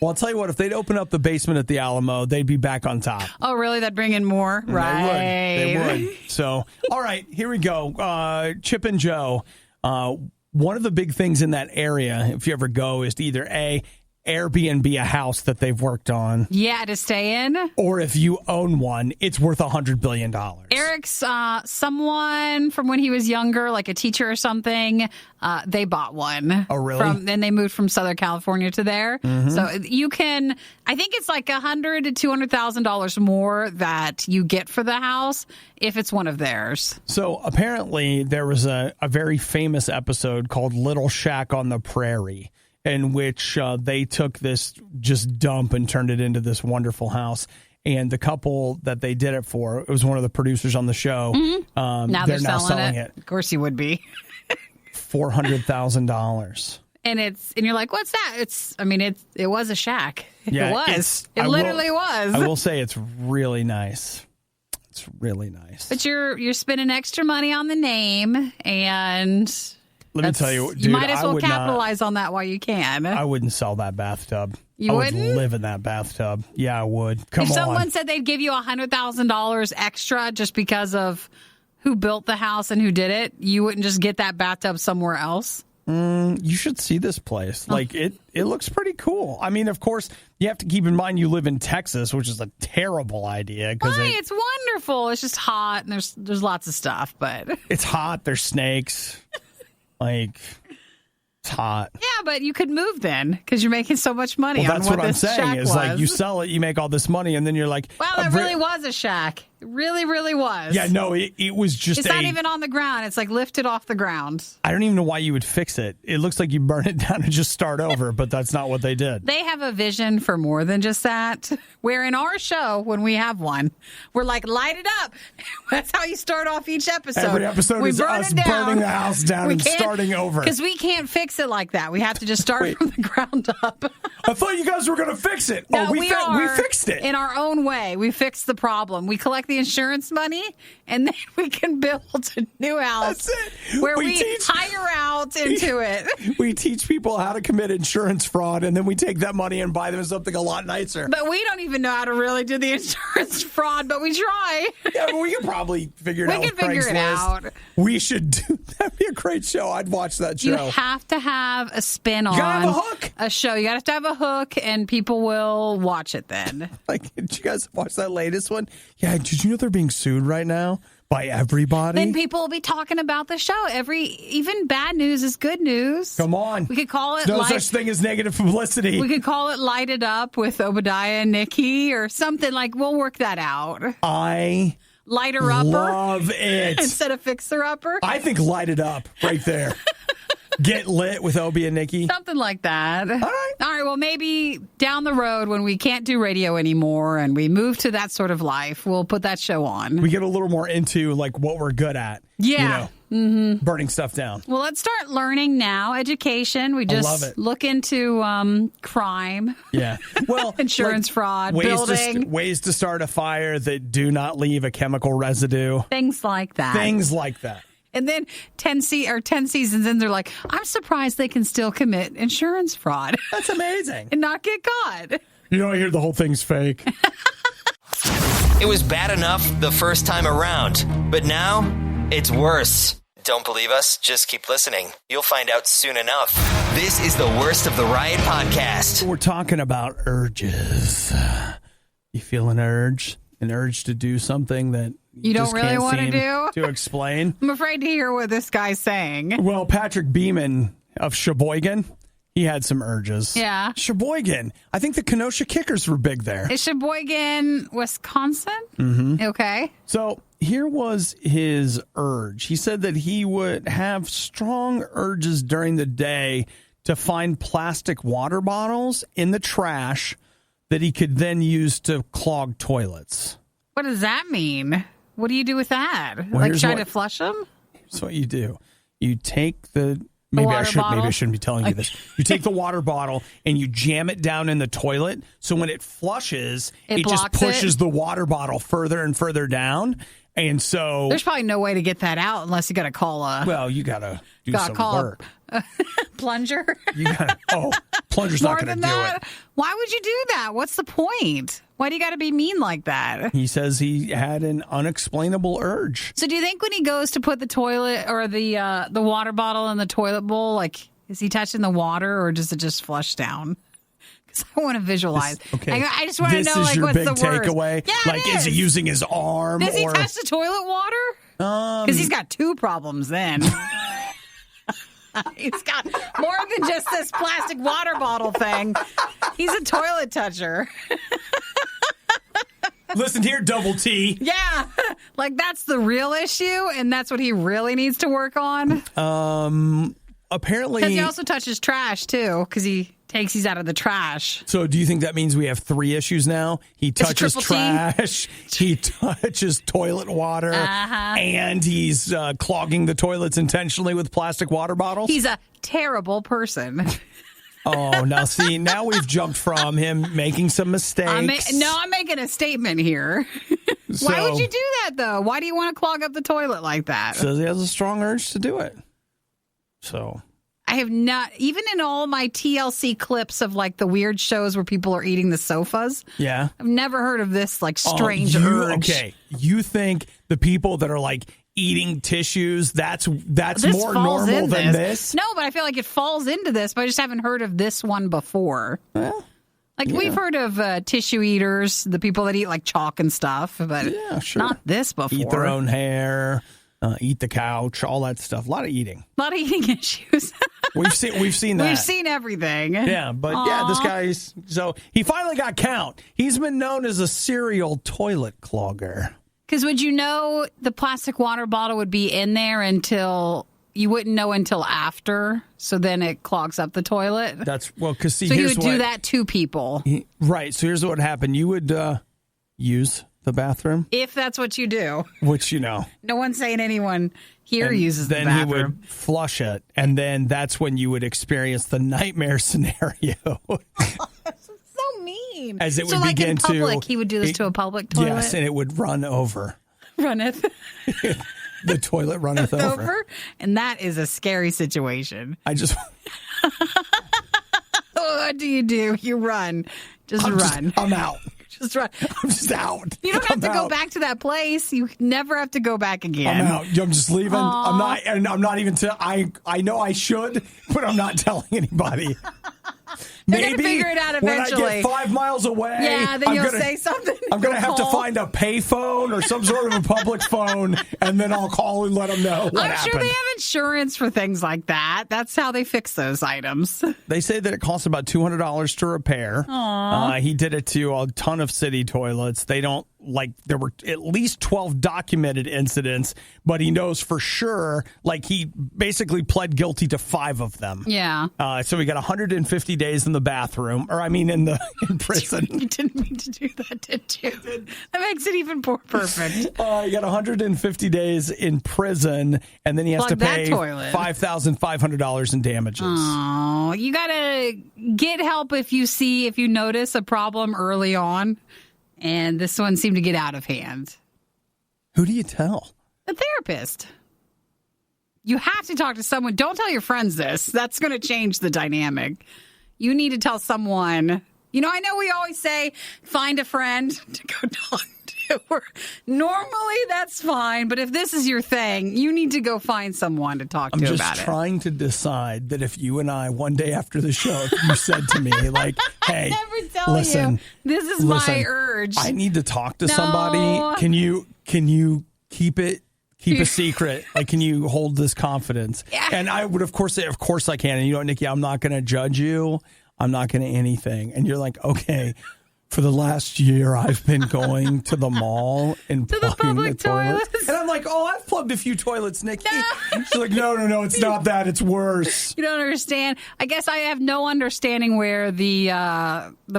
Well, I'll tell you what, if they'd open up the basement at the Alamo, they'd be back on top. Oh, really? That'd bring in more? Right. They would. So, all right, here we go. Chip and Joe. One of the big things in that area, if you ever go, is to either A, Airbnb a house that they've worked on. Yeah, to stay in. Or if you own one, it's worth $100 billion. Eric's someone from when he was younger, like a teacher or something. They bought one. Oh, really? Then they moved from Southern California to there. Mm-hmm. So you can, I think it's like $100,000 to $200,000 more that you get for the house if it's one of theirs. So apparently there was a very famous episode called Little Shack on the Prairie, in which they took this just dump and turned it into this wonderful house. And the couple that they did it for, it was one of the producers on the show. Mm-hmm. Now they're now selling it. Of course he would be. $400,000. And you're like, what's that? It was a shack. Yeah, it was. It literally was. I will say it's really nice. It's really nice. But you're spending extra money on the name, and let me tell you, dude, you might as well capitalize on that while you can. I wouldn't sell that bathtub. You wouldn't? I would live in that bathtub. Yeah, I would. Come on. If someone said they'd give you $100,000 extra just because of who built the house and who did it, you wouldn't just get that bathtub somewhere else? You should see this place. Like, it looks pretty cool. I mean, of course, you have to keep in mind you live in Texas, which is a terrible idea. Why? It's wonderful. It's just hot, and there's lots of stuff, but it's hot. There's snakes. Like, it's hot. Yeah, but you could move then because you're making so much money. Well, that's on what I'm saying. Is like you sell it, you make all this money, and then you're like, wow, it really was a shack. It really, really was. Yeah, no, it was just. It's not even on the ground. It's like lifted off the ground. I don't even know why you would fix it. It looks like you burn it down and just start over, but that's not what they did. They have a vision for more than just that. Where in our show, when we have one, we're like, light it up. That's how you start off each episode. Every episode is us burning the house down and starting over. Because we can't fix it like that. We have to just start from the ground up. I thought you guys were going to fix it. No, we fixed it. In our own way. We fixed the problem. We collect the insurance money, and then we can build a new house where we hire out into it. We teach people how to commit insurance fraud, and then we take that money and buy them something a lot nicer. But we don't even know how to really do the insurance fraud, but we try. Yeah, but we could probably figure it out. We can figure it out. We should do that'd be a great show. I'd watch that show. You have to have a spin on you gotta have a hook. A show. You have to have a hook, and people will watch it then. Like, did you guys watch that latest one? Yeah, did you know they're being sued right now by everybody? Then people will be talking about the show. Even bad news is good news. Come on. We could call it no such thing as negative publicity. We could call it Light It Up with Obadiah and Nikki or something. Like, we'll work that out. Lighter upper. Love it. Instead of fixer upper. I think Light It Up right there. Get lit with Obie and Nikki. Something like that. All right. Well, maybe down the road when we can't do radio anymore and we move to that sort of life, we'll put that show on. We get a little more into like what we're good at. Yeah. Burning stuff down. Well, let's start learning now. Education. We just look into crime. Yeah. Well, insurance fraud, building. Ways to start a fire that do not leave a chemical residue. Things like that. And then 10 seasons in, they're like, I'm surprised they can still commit insurance fraud. That's amazing. And not get caught. You know, I hear the whole thing's fake. It was bad enough the first time around, but now it's worse. Don't believe us? Just keep listening. You'll find out soon enough. This is the worst of the Riot podcast. We're talking about urges. You feel an urge to do something that you don't really want to do? To explain. I'm afraid to hear what this guy's saying. Well, Patrick Beeman of Sheboygan, he had some urges. Yeah. Sheboygan. I think the Kenosha Kickers were big there. Is Sheboygan, Wisconsin? Mm-hmm. Okay. So here was his urge. He said that he would have strong urges during the day to find plastic water bottles in the trash that he could then use to clog toilets. What does that mean? What do you do with that? Well, like try to flush them? Here's what you do. You take the... Maybe I shouldn't be telling you this. You take the water bottle and you jam it down in the toilet. So when it flushes, it just pushes the water bottle further and further down. And so there's probably no way to get that out unless you got to call a. Well, you got to do some work. Plunger. Plunger's not going to do it. Why would you do that? What's the point? Why do you got to be mean like that? He says he had an unexplainable urge. So do you think when he goes to put the toilet or the water bottle in the toilet bowl, like, is he touching the water or does it just flush down? Because I want to visualize. I just want to know, like, what's the word? This is your big takeaway? Yeah, like, is he using his arm? Does he touch the toilet water? Because he's got two problems then. He's got more than just this plastic water bottle thing. He's a toilet toucher. Listen here, Double T. Yeah. Like, that's the real issue, and that's what he really needs to work on. Apparently. Because he also touches trash, too, because he takes these out of the trash. So do you think that means we have 3 issues now? He touches trash, he touches toilet water, and he's clogging the toilets intentionally with plastic water bottles? He's a terrible person. Oh, now we've jumped from him making some mistakes. I'm making a statement here. Why would you do that, though? Why do you want to clog up the toilet like that? Says he has a strong urge to do it. So... I have not, even in all my TLC clips of like the weird shows where people are eating the sofas. Yeah. I've never heard of this like strange urge. Okay. You think the people that are like eating tissues, that's more normal than this? No, but I feel like it falls into this, but I just haven't heard of this one before. Well, we've heard of tissue eaters, the people that eat like chalk and stuff, but not this before. Eat their own hair. Eat the couch, all that stuff. A lot of eating. A lot of eating issues. We've seen that. We've seen everything. Yeah, but this guy's... So he finally got count. He's been known as a serial toilet clogger. Because would you know the plastic water bottle would be in there until... You wouldn't know until after, so then it clogs up the toilet? Because see, so you would do that to people. Right, so here's what would happen. You would use... the bathroom, if that's what you do, which no one's saying anyone here uses the bathroom. Then he would flush it, and then that's when you would experience the nightmare scenario. So mean. As it would begin in public, he would do this to a public toilet. Yes, and it would run over. Runneth. The toilet runneth over, and that is a scary situation. What do? You run. I'm out. Just run. I'm just out. You don't have to go back to that place. You never have to go back again. I'm out. I'm just leaving. Aww. I'm not even. I know I should, but I'm not telling anybody. They're going to figure it out eventually. When I get 5 miles away, then you'll say something. I'm going to have to find a pay phone or some sort of a public phone, and then I'll call and let them know what happened. I'm sure they have insurance for things like that. That's how they fix those items. They say that it costs about $200 to repair. He did it to a ton of city toilets. They don't there were at least 12 documented incidents, but he knows for sure, he basically pled guilty to 5 of them. Yeah. So he got 150 days in the bathroom, in prison. You didn't mean to do that, did you? That makes it even more perfect. He got 150 days in prison, and then he has to pay $5,500 in damages. Oh, you got to get help if you notice a problem early on. And this one seemed to get out of hand. Who do you tell? A therapist. You have to talk to someone. Don't tell your friends this. That's going to change the dynamic. You need to tell someone. I know we always say, find a friend to go talk to. Normally, that's fine. But if this is your thing, you need to go find someone to talk to about it. I'm just trying to decide that if you and I, one day after the show, if you said to me, hey, never tell listen, this is my urge. I need to talk to somebody. Can you keep it? Keep a secret. Can you hold this confidence? Yeah. And I would, of course, say, of course I can. And you know what, Nikki, I'm not going to judge you. I'm not going to anything. And you're like, okay, For the last year, I've been going to the mall and To the plugging public toilets. And I'm like, oh, I've plugged a few toilets, Nikki. She's like, no, it's not that. It's worse. You don't understand. I guess I have no understanding where the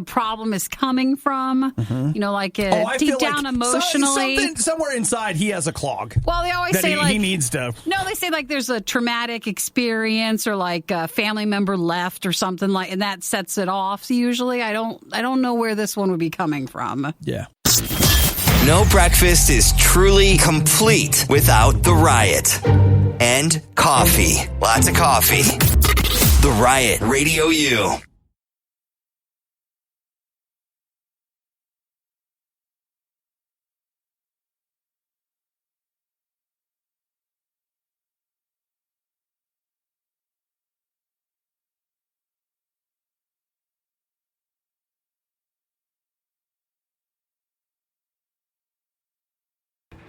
problem is coming from. You know, like I deep feel down like emotionally. somewhere inside, he has a clog. Well, they always that say he needs to. No, they say like there's a traumatic experience or like a family member left or something like, and that sets it off. Usually, I don't know where this one would be coming from. Yeah. No breakfast is truly complete without the Riot. And coffee. Lots of coffee. The Riot Radio U.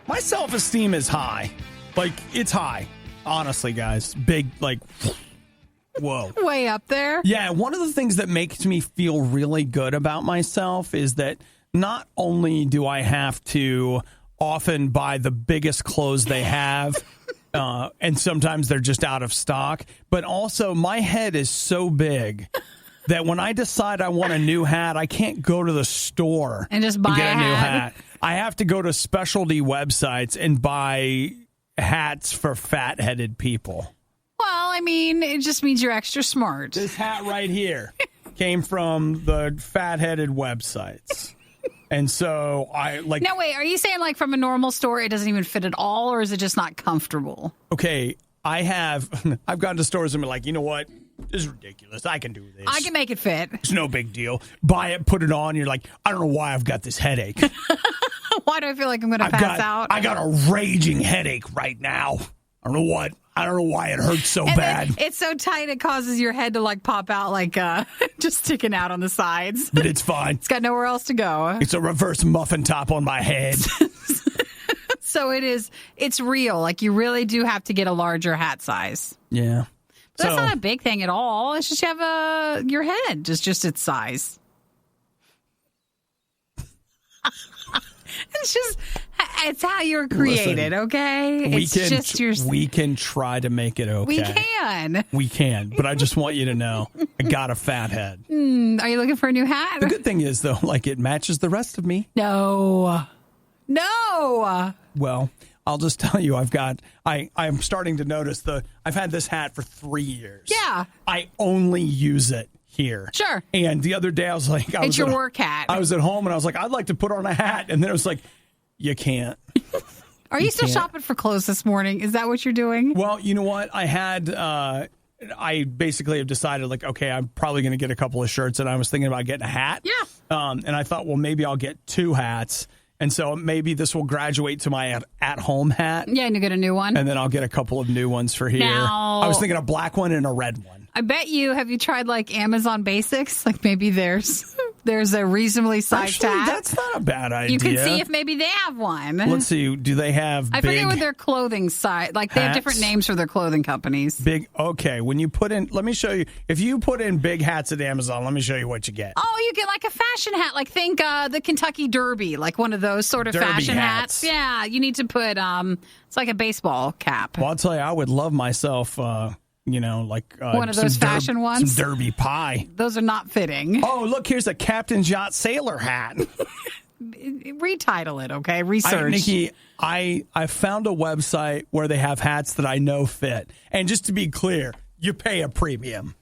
My self-esteem is high. Like, it's high. Honestly, guys. Big, like, whoa. Way up there. Yeah, one of the things that makes me feel really good about myself is that not only do I have to often buy the biggest clothes they have, and sometimes they're just out of stock, but also my head is so big that when I decide I want a new hat, I can't go to the store and just buy get a new hat. I have to go to specialty websites and buy hats for fat-headed people. Well, I mean, it just means you're extra smart. This hat right here came from the fat-headed websites. And so I like... Now, wait, are you saying like from a normal store it doesn't even fit at all, or is it just not comfortable? Okay, I've gone to stores and been like, you know what? This is ridiculous. I can do this. I can make it fit. It's no big deal. Buy it, put it on. You're like, I don't know why I've got this headache. Why do I feel like I'm going to pass out? I got a raging headache right now. I don't know what. I don't know why it hurts so and bad. It's so tight it causes your head to like pop out like just sticking out on the sides. But it's fine. It's got nowhere else to go. It's a reverse muffin top on my head. So it's real. Like you really do have to get a larger hat size. Yeah. But that's not a big thing at all. It's just you have your head is just its size. It's how you're created, okay? We can try to make it okay. We can, but I just want you to know I got a fat head. Are you looking for a new hat? The good thing is though, like it matches the rest of me. No. Well, I'll just tell you, I'm starting to notice I've had this hat for 3 years. Yeah. I only use it here. Sure. And the other day I was like, it's your work hat. I was at home and I was like, I'd like to put on a hat. And then it was like, you can't. Are you still shopping for clothes this morning? Is that what you're doing? Well, you know what? I basically have decided like, okay, I'm probably going to get a couple of shirts and I was thinking about getting a hat. Yeah. And I thought, well, maybe I'll get 2 hats. And so maybe this will graduate to my at-home hat. Yeah, and you get a new one. And then I'll get a couple of new ones for here. Now, I was thinking a black one and a red one. I bet have you tried like Amazon Basics? Like maybe there's a reasonably sized hat. That's not a bad idea. You can see if maybe they have one. Let's see. Do they have I forget what their clothing size. Like they have different names for their clothing companies. Okay. When you put in, let me show you. If you put in big hats at Amazon, let me show you what you get. Oh, you get like a fashion hat. Like think the Kentucky Derby, like one of those sort of Derby fashion hats. Yeah, you need to put it's like a baseball cap. Well, I'll tell you, I would love myself. One of those fashion ones? Some derby pie. Those are not fitting. Oh, look, here's a Captain's Yacht Sailor hat. Retitle it, okay? Research. Nikki, I found a website where they have hats that I know fit. And just to be clear, you pay a premium.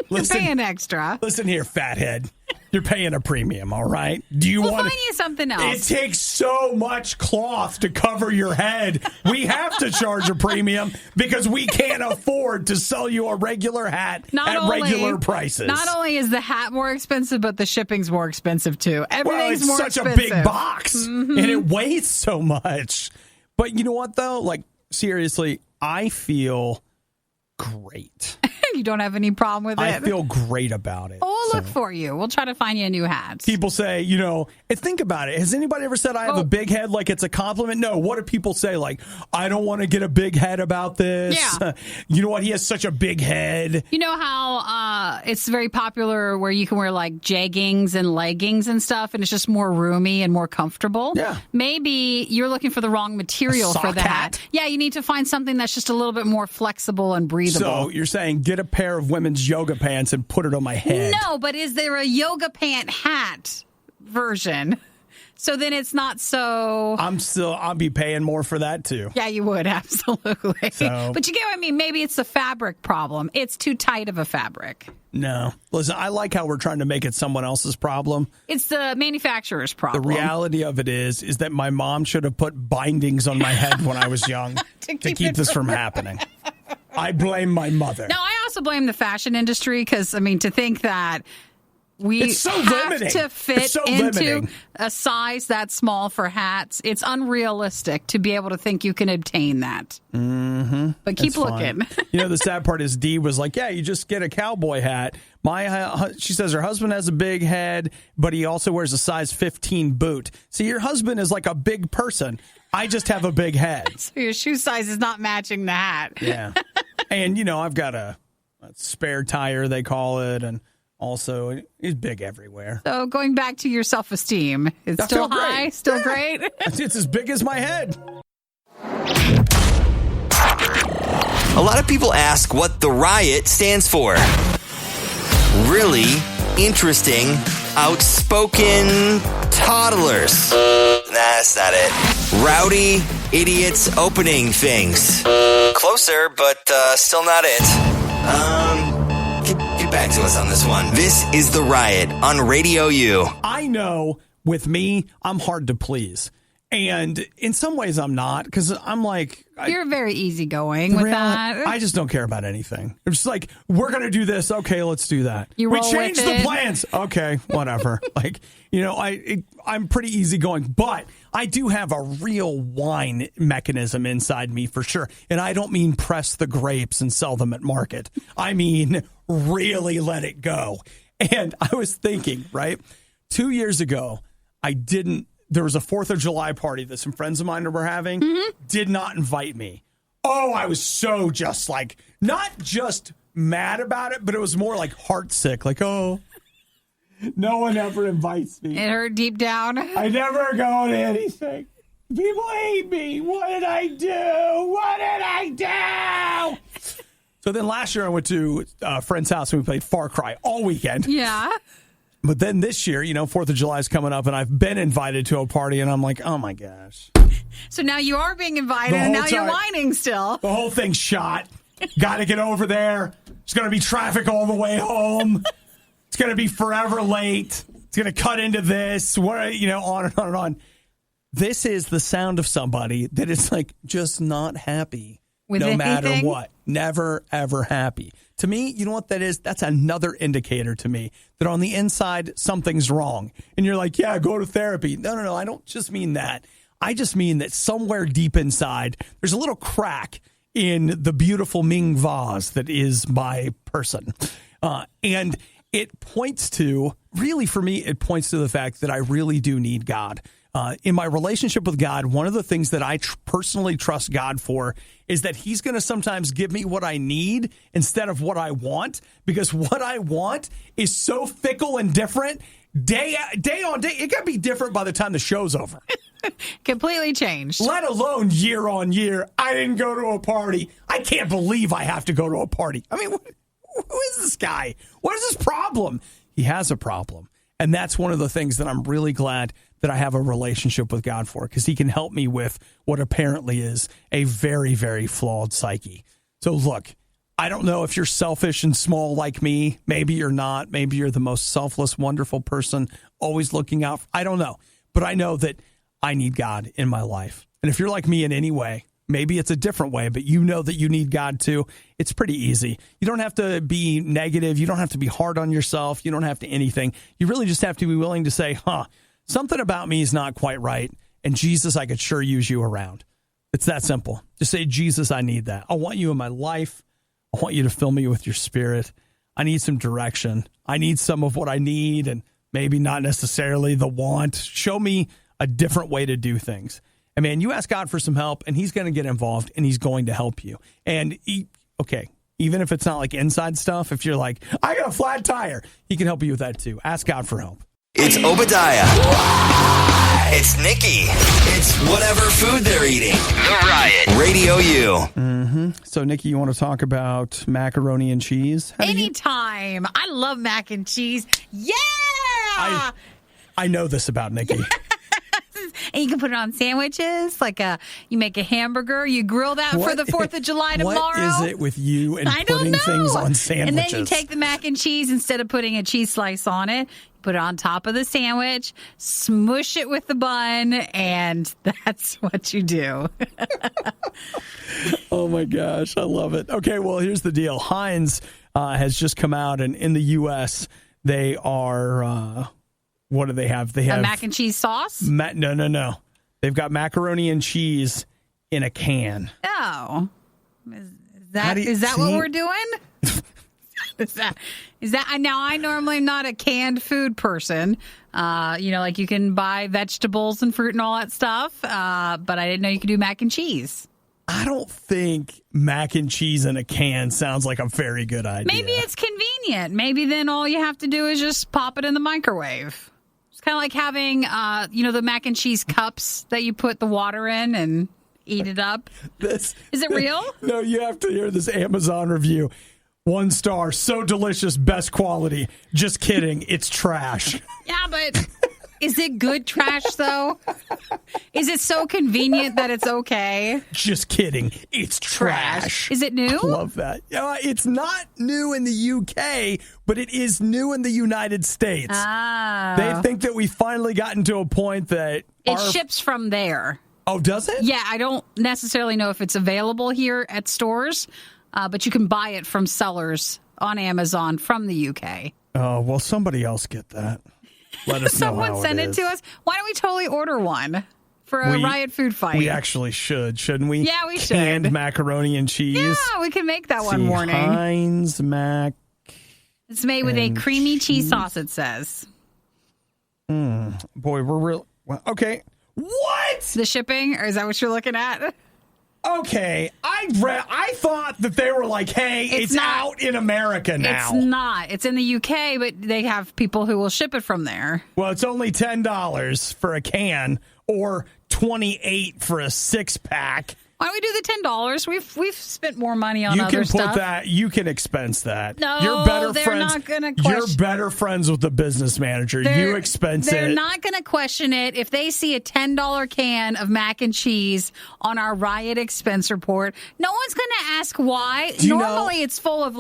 You're paying extra. Listen here, fathead. You're paying a premium, all right? We'll find you something else. It takes so much cloth to cover your head. We have to charge a premium because we can't afford to sell you a regular hat regular prices. Not only is the hat more expensive, but the shipping's more expensive too. Everything's more expensive. It's such a big box, and it weighs so much. But you know what, though? Like, seriously, I feel great. You don't have any problem with it? I feel great about it. Oh, we'll look for you. We'll try to find you a new hat. People say, and think about it. Has anybody ever said I have a big head like it's a compliment? No. What do people say? Like, I don't want to get a big head about this. Yeah. You know what? He has such a big head. You know how it's very popular where you can wear like jeggings and leggings and stuff, and it's just more roomy and more comfortable? Yeah. Maybe you're looking for the wrong material for that. Hat? Yeah, you need to find something that's just a little bit more flexible and breathable. So you're saying get a pair of women's yoga pants and put it on my head. No, but is there a yoga pant hat version? So then it's not so... I'll be paying more for that too. Yeah, you would, absolutely. So, but you get what I mean? Maybe it's the fabric problem. It's too tight of a fabric. No. Listen, I like how we're trying to make it someone else's problem. It's the manufacturer's problem. The reality of it is that my mom should have put bindings on my head when I was young to keep this from happening. I blame my mother. No, I also blame the fashion industry because, to think that we have to fit into a size that small for hats, it's unrealistic to be able to think you can obtain that. Mm-hmm. But keep looking. The sad part is Dee was like, yeah, you just get a cowboy hat. She says her husband has a big head, but he also wears a size 15 boot. See, your husband is like a big person. I just have a big head. So your shoe size is not matching the hat. Yeah. And, I've got a spare tire, they call it, and also it's big everywhere. So going back to your self-esteem, it's still high, great. Still great? It's as big as my head. A lot of people ask what the RIOT stands for. Really interesting, outspoken toddlers. Nah, that's not it. Rowdy idiots opening things. Closer, but still not it. Get back to us on this one. This is the RIOT on Radio U. I know with me, I'm hard to please. And in some ways I'm not, because I'm like... You're very easygoing with that. I just don't care about anything. I'm just like, we're going to do this. Okay, let's do that. We changed the plans. Okay, whatever. I'm pretty easygoing, but I do have a real whine mechanism inside me for sure. And I don't mean press the grapes and sell them at market. I mean really let it go. And I was thinking, right, 2 years ago, there was a 4th of July party that some friends of mine were having, did not invite me. Oh, I was so just like, not just mad about it, but it was more like heartsick. Like, oh, no one ever invites me. It hurt deep down. I never go to anything. People hate me. What did I do? So then last year I went to a friend's house and we played Far Cry all weekend. Yeah. But then this year, 4th of July is coming up, and I've been invited to a party, and I'm like, oh, my gosh. So now you are being invited, and now you're whining still. The whole thing's shot. Got to get over there. There's going to be traffic all the way home. It's going to be forever late. It's going to cut into this, on and on and on. This is the sound of somebody that is, just not happy with no matter anything? what. Never, ever happy. To me, you know what that is? That's another indicator to me that on the inside, something's wrong. And you're like, yeah, go to therapy. No. I don't just mean that. I just mean that somewhere deep inside, there's a little crack in the beautiful Ming vase that is my person. And it points to, really for me, it points to the fact that I really do need God. In my relationship with God, one of the things that I personally trust God for is that he's going to sometimes give me what I need instead of what I want, because what I want is so fickle and different day on day. It can be different by the time the show's over. Completely changed. Let alone year on year. I didn't go to a party. I can't believe I have to go to a party. I mean, who is this guy? What is his problem? He has a problem. And that's one of the things that I'm really glad that I have a relationship with God for, because he can help me with what apparently is a very, very flawed psyche. So look, I don't know if you're selfish and small like me. Maybe you're not. Maybe you're the most selfless, wonderful person, always looking out. I don't know. But I know that I need God in my life. And if you're like me in any way, maybe it's a different way, but you know that you need God too. It's pretty easy. You don't have to be negative. You don't have to be hard on yourself. You don't have to anything. You really just have to be willing to say, something about me is not quite right. And Jesus, I could sure use you around. It's that simple. Just say, Jesus, I need that. I want you in my life. I want you to fill me with your spirit. I need some direction. I need some of what I need and maybe not necessarily the want. Show me a different way to do things. And man, you ask God for some help and he's going to get involved and he's going to help you. And even if it's not like inside stuff, if you're like, I got a flat tire, he can help you with that too. Ask God for help. It's Obadiah. It's Nikki. It's whatever food they're eating. The Riot. Radio U. So, Nikki, you want to talk about macaroni and cheese? Anytime. I love mac and cheese. Yeah! I know this about Nikki. And you can put it on sandwiches, you make a hamburger, you grill that for the 4th of July tomorrow. What is it with you and putting things on sandwiches? And then you take the mac and cheese, instead of putting a cheese slice on it, put it on top of the sandwich, smush it with the bun, and that's what you do. Oh, my gosh. I love it. Okay, well, here's the deal. Heinz has just come out, and in the U.S., they are... what do they have? They have a mac and cheese sauce? No. They've got macaroni and cheese in a can. Oh. Is that what we're doing? Is that now? I normally am not a canned food person. You can buy vegetables and fruit and all that stuff. But I didn't know you could do mac and cheese. I don't think mac and cheese in a can sounds like a very good idea. Maybe it's convenient. Maybe then all you have to do is just pop it in the microwave. It's kind of like having, the mac and cheese cups that you put the water in and eat it up. Is it real? No, you have to hear this Amazon review. 1 star, so delicious, best quality. Just kidding, it's trash. Yeah, but is it good trash, though? Is it so convenient that it's okay? Just kidding, it's trash. Is it new? I love that. It's not new in the UK, but it is new in the United States. They think that we finally gotten to a point that it ships from there. Oh, does it? Yeah, I don't necessarily know if it's available here at stores, but you can buy it from sellers on Amazon from the UK. Oh, well, somebody else get that. Let us know how Someone send it to us. Why don't we totally order one for a Riot food fight? We actually should, shouldn't we? Yeah, we should. Canned macaroni and cheese. Yeah, we can make that one morning. Heinz mac. It's made with a creamy cheese sauce, it says. Boy, we're real. Well, okay. What? The shipping? Or is that what you're looking at? Okay. I thought that they were like, hey, it's out in America now. It's not. It's in the UK, but they have people who will ship it from there. Well, it's only $10 for a can or $28 for a 6-pack. Why don't we do the $10? We've spent more money on other stuff. You can put that. You can expense that. No, they're not going to question. You're better friends with the business manager. You expense it. They're not going to question it. If they see a $10 can of mac and cheese on our Riot expense report, no one's going to ask why. Normally, it's full of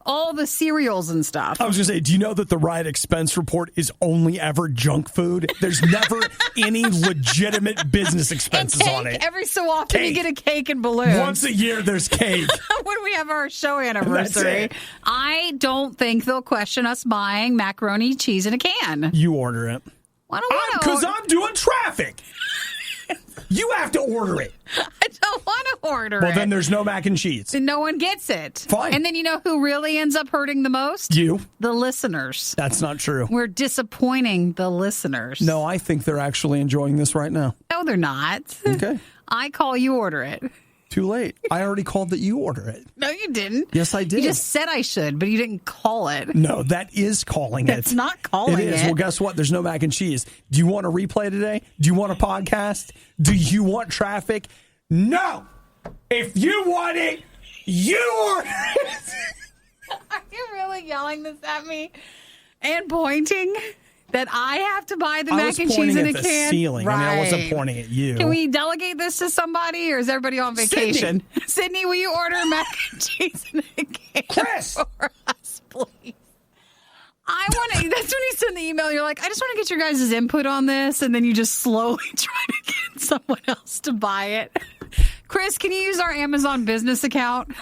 all the cereals and stuff. I was going to say, do you know that the Riot expense report is only ever junk food? There's never any legitimate business expenses on it. Every so often you get a cake and balloons. Once a year there's cake. When we have our show anniversary. I don't think they'll question us buying macaroni cheese in a can. You order it. Why don't I? Because I'm doing traffic. You have to order it. I don't want to order it. Well, then there's no mac and cheese. And no one gets it. Fine. And then you know who really ends up hurting the most? You. The listeners. That's not true. We're disappointing the listeners. No, I think they're actually enjoying this right now. No, they're not. Okay. I call you order it. Too late. I already called that you order it. No, you didn't. Yes, I did. You just said I should, but you didn't call it. No, that is calling it. That's not calling it. It is. Well, guess what? There's no mac and cheese. Do you want a replay today? Do you want a podcast? Do you want traffic? No. If you want it, you order it. Are you really yelling this at me and pointing? That I have to buy the mac and cheese in a can? I was pointing at the ceiling. Right. I mean, I wasn't pointing at you. Can we delegate this to somebody, or is everybody on vacation? Sydney, will you order mac and cheese in a can Chris! for us, please? I want to. That's when you send the email. You're like, I just want to get your guys' input on this, and then you just slowly try to get someone else to buy it. Chris, can you use our Amazon business account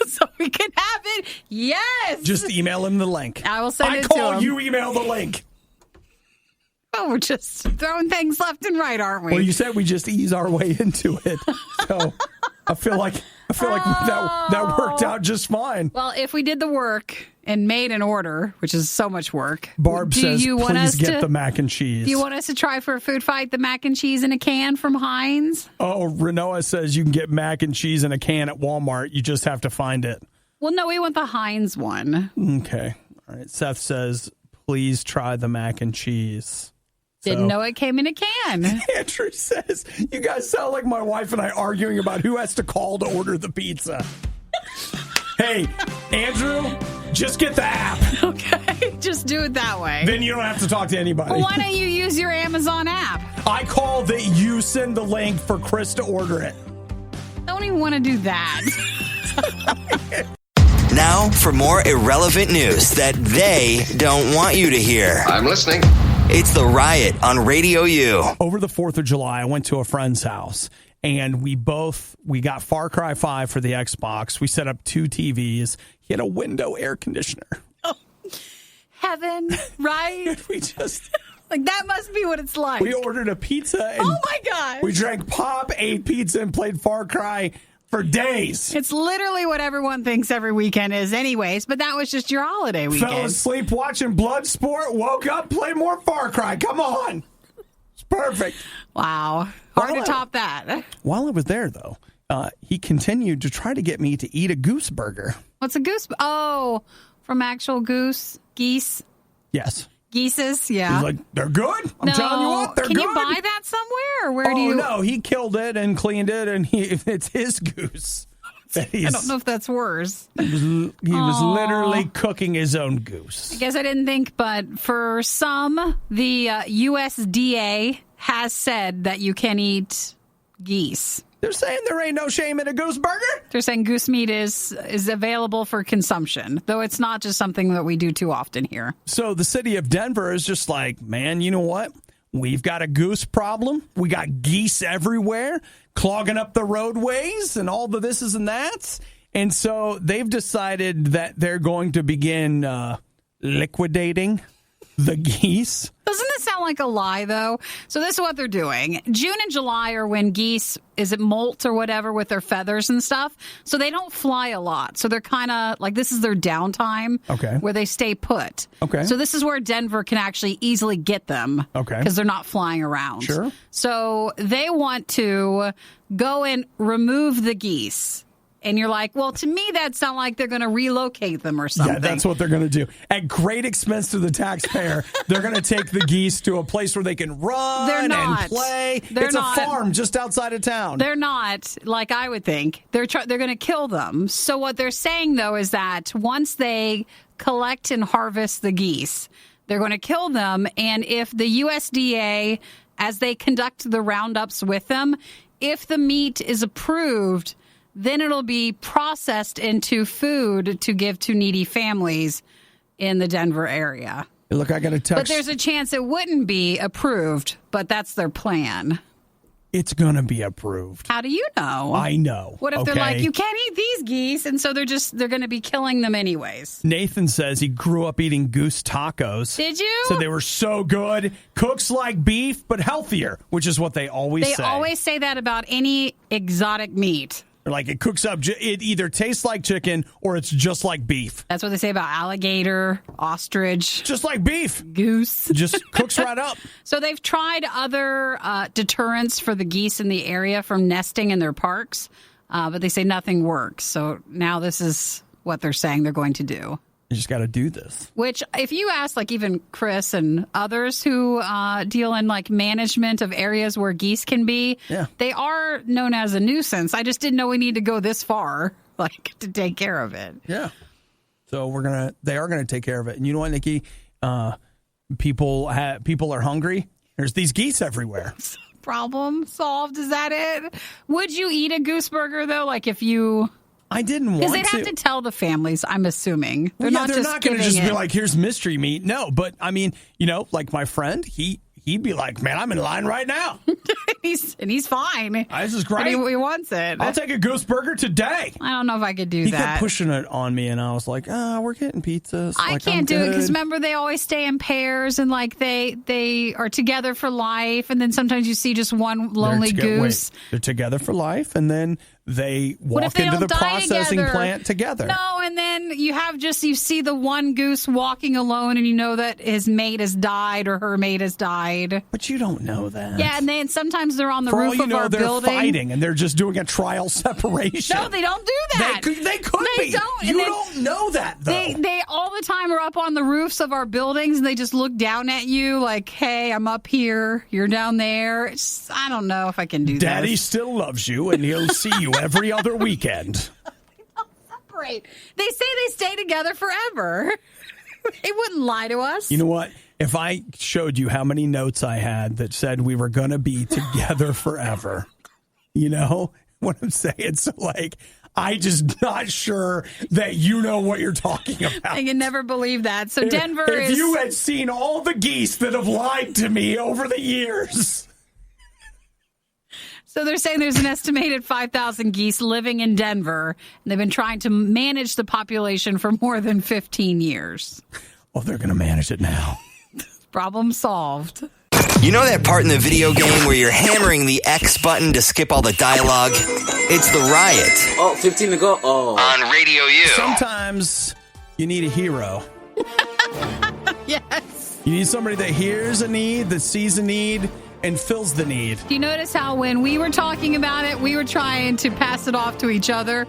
so we can have it? Yes. Just email him the link. I will send it to him. I call you email the link. Oh, we're just throwing things left and right, aren't we? Well, you said we just ease our way into it. So I feel like I feel like that worked out just fine. Well, if we did the work and made an order, which is so much work, Barb says, please get the mac and cheese. Do you want us to try for a food fight the mac and cheese in a can from Heinz? Oh, Renoa says you can get mac and cheese in a can at Walmart. You just have to find it. Well, no, we want the Heinz one. Okay. All right. Seth says, please try the mac and cheese. Didn't know it came in a can. Andrew says, you guys sound like my wife and I arguing about who has to call to order the pizza. Hey, Andrew, just get the app. Okay, just do it that way. Then you don't have to talk to anybody. Well, why don't you use your Amazon app? I call that you send the link for Chris to order it. Don't even want to do that. Now for more irrelevant news that they don't want you to hear. I'm listening. It's The Riot on Radio U. Over the 4th of July, I went to a friend's house, and we got Far Cry 5 for the Xbox. We set up 2 TVs. He had a window air conditioner. Oh, heaven, right? We just... Like, that must be what it's like. We ordered a pizza, and oh my gosh. We drank pop, ate pizza, and played Far Cry for days. It's literally what everyone thinks every weekend is anyways, but that was just your holiday weekend. Fell asleep watching Bloodsport, woke up, played more Far Cry. Come on. It's perfect. Wow. Hard to top that. While I was there, though, he continued to try to get me to eat a goose burger. What's a goose? Oh, from actual geese? Yes. Geeses, yeah. He's like, they're good. I'm telling you what, they're good. Can you buy that somewhere? Or where do you? No, he killed it and cleaned it, and it's his goose. I don't know if that's worse. He was literally cooking his own goose. I guess I didn't think, but for some, the USDA has said that you can eat geese. They're saying there ain't no shame in a goose burger? They're saying goose meat is available for consumption, though it's not just something that we do too often here. So the city of Denver is just like, man, you know what? We've got a goose problem. We got geese everywhere, clogging up the roadways and all the thises and that's. And so they've decided that they're going to begin liquidating the geese. Doesn't this sound like a lie, though? So this is what they're doing. June and July are when geese, is it molt or whatever, with their feathers and stuff. So they don't fly a lot. So they're kind of like, this is their downtime. Okay. Where they stay put. Okay. So this is where Denver can actually easily get them. Okay. Because they're not flying around. Sure. So they want to go and remove the geese. And you're like, well, to me, that sounds like they're going to relocate them or something. Yeah, that's what they're going to do. At great expense to the taxpayer, they're going to take the geese to a place where they can run and play. It's a farm just outside of town. They're not, like I would think. They're going to kill them. So what they're saying, though, is that once they collect and harvest the geese, they're going to kill them. And if the USDA, as they conduct the roundups with them, if the meat is approved, then it'll be processed into food to give to needy families in the Denver area. Look, I got a text. But there's a chance it wouldn't be approved, but that's their plan. It's going to be approved. How do you know? I know. What if they're like, you can't eat these geese, and so they're going to be killing them anyways? Nathan says he grew up eating goose tacos. Did you? So they were so good. Cooks like beef, but healthier, which is what they always say. They always say that about any exotic meat. Like it cooks up, it either tastes like chicken or it's just like beef. That's what they say about alligator, ostrich. Just like beef. Goose. Just cooks right up. So they've tried other deterrents for the geese in the area from nesting in their parks, but they say nothing works. So now this is what they're saying they're going to do. You just got to do this. Which, if you ask, like, even Chris and others who deal in, like, management of areas where geese can be, they are known as a nuisance. I just didn't know we need to go this far, like, to take care of it. Yeah. So they are going to take care of it. And you know what, Nikki? People are hungry. There's these geese everywhere. Problem solved. Is that it? Would you eat a goose burger, though? Like, if you... I didn't want to. Because they'd have to tell the families, I'm assuming. They're not going to just be like, here's mystery meat. No, but I mean, like my friend, he'd be like, man, I'm in line right now. he's fine. This is great. He wants it. I'll take a goose burger today. I don't know if I could do that. He kept pushing it on me, and I was like, we're getting pizzas. I can't do it because remember, they always stay in pairs, and like they are together for life, and then sometimes you see just one lonely goose. They're together for life, and then they What if walk they into all the die processing together? plant together. No, and then you see the one goose walking alone, and you know that his mate has died or her mate has died. But you don't know that. Yeah, and then sometimes they're on the For roof all you of know, our they're building. fighting, and they're just doing a trial separation. No, they don't do that. They could They be. don't. You And then don't know that, though. They all the time are up on the roofs of our buildings, and they just look down at you like, hey, I'm up here, you're down there. I don't know if I can do that. Daddy still loves you, and he'll see you every other weekend. Separate. They say they stay together forever. They wouldn't lie to us. You know what? If I showed you how many notes I had that said we were going to be together forever, you know what I'm saying? So, like, I just not sure that you know what you're talking about. I can never believe that. So Denver if you had seen all the geese that have lied to me over the years. So they're saying there's an estimated 5,000 geese living in Denver, and they've been trying to manage the population for more than 15 years. Oh, they're going to manage it now. Problem solved. You know that part in the video game where you're hammering the X button to skip all the dialogue? It's the Riot. Oh, 15 to go. Oh. On Radio U. Sometimes you need a hero. Yes. You need somebody that hears a need, that sees a need, and fills the need. Do you notice how when we were talking about it, we were trying to pass it off to each other?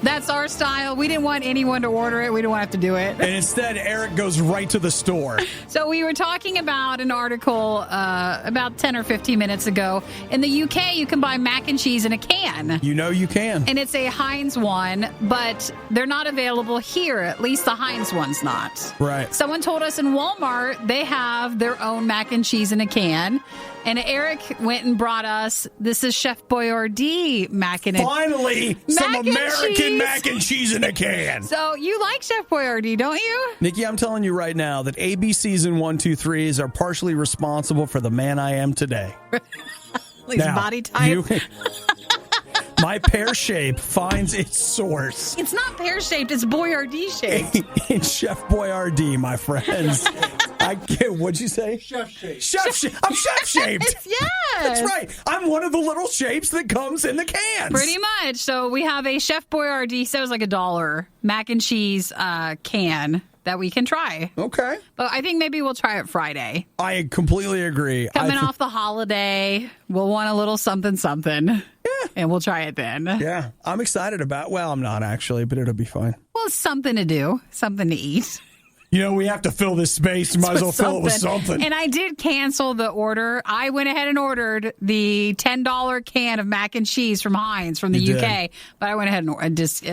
That's our style. We didn't want anyone to order it. We didn't have to do it. And instead, Eric goes right to the store. So we were talking about an article about 10 or 15 minutes ago. In the UK, you can buy mac and cheese in a can. You know you can. And it's a Heinz one, but they're not available here. At least the Heinz one's not. Right. Someone told us in Walmart they have their own mac and cheese in a can. And Eric went and brought us, this is Chef Boyardee mac and Finally, some Mac and American cheese. mac and cheese in a can. So you like Chef Boyardee, don't you? Nikki, I'm telling you right now that ABCs and 1, 2, 3s are partially responsible for the man I am today. His body type. My pear shape finds its source It's not pear-shaped, it's Boyardee shaped. in Chef Boyardee, my friends. I get, what'd you say? Chef shape. I'm chef shaped. Yes. That's right. I'm one of the little shapes that comes in the cans. Pretty much. So we have a Chef Boyardee, so it's like $1 mac and cheese can that we can try. Okay. But I think maybe we'll try it Friday. I completely agree. Coming off the holiday, we'll want a little something. Yeah. And we'll try it then. Yeah. I'm excited about, well, I'm not actually, but it'll be fine. Well, it's something to do, something to eat. You know, we have to fill this space. You might as well fill it with something. And I did cancel the order. I went ahead and ordered the $10 can of mac and cheese from Heinz from the You UK. did. But I went ahead and just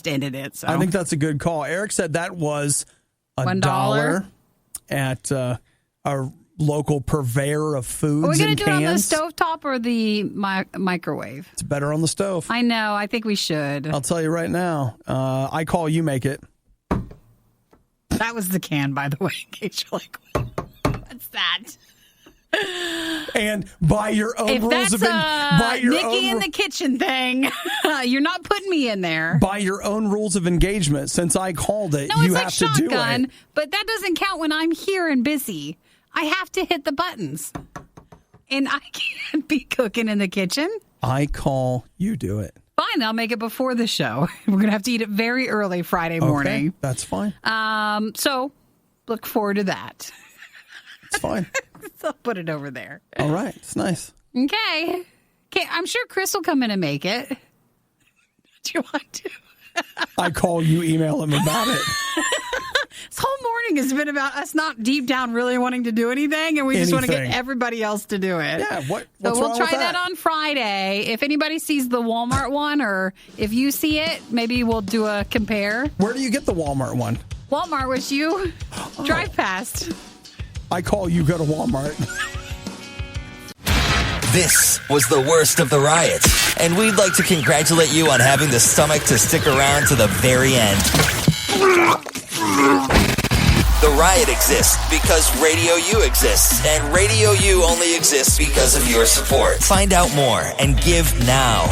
ended it. So I think that's a good call. Eric said that was $1 at a local purveyor of foods. Are we going and to do it on the cans. stovetop or the microwave? It's better on the stove. I know. I think we should. I'll tell you right now. I call you make it. That was the can, by the way, in case you're like, what's that? And by your own If rules that's of Nikki in the kitchen thing, you're not putting me in there. by your own rules of engagement, since I called it, No, you it's have like to do shotgun, it. but that doesn't count when I'm here and busy. I have to hit the buttons. And I can't be cooking in the kitchen. I call, you do it. Fine, I'll make it before the show. We're going to have to eat it very early Friday morning. Okay, that's fine. So look forward to that. It's fine. So I'll put it over there. All right. It's nice. Okay. I'm sure Chris will come in and make it. Do you want to? I call you, email him about it. This whole morning has been about us not deep down really wanting to do anything, and we just want to get everybody else to do it. Yeah, what's so we'll wrong try with that on Friday. If anybody sees the Walmart one, or if you see it, maybe we'll do a compare. Where do you get the Walmart one? Walmart, which you drive past. I call you, go to Walmart. This was the worst of the Riot, and we'd like to congratulate you on having the stomach to stick around to the very end. The Riot exists because Radio U exists, and Radio U only exists because of your support. Find out more and give now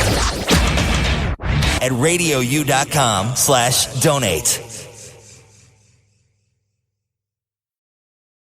at radiou.com/donate.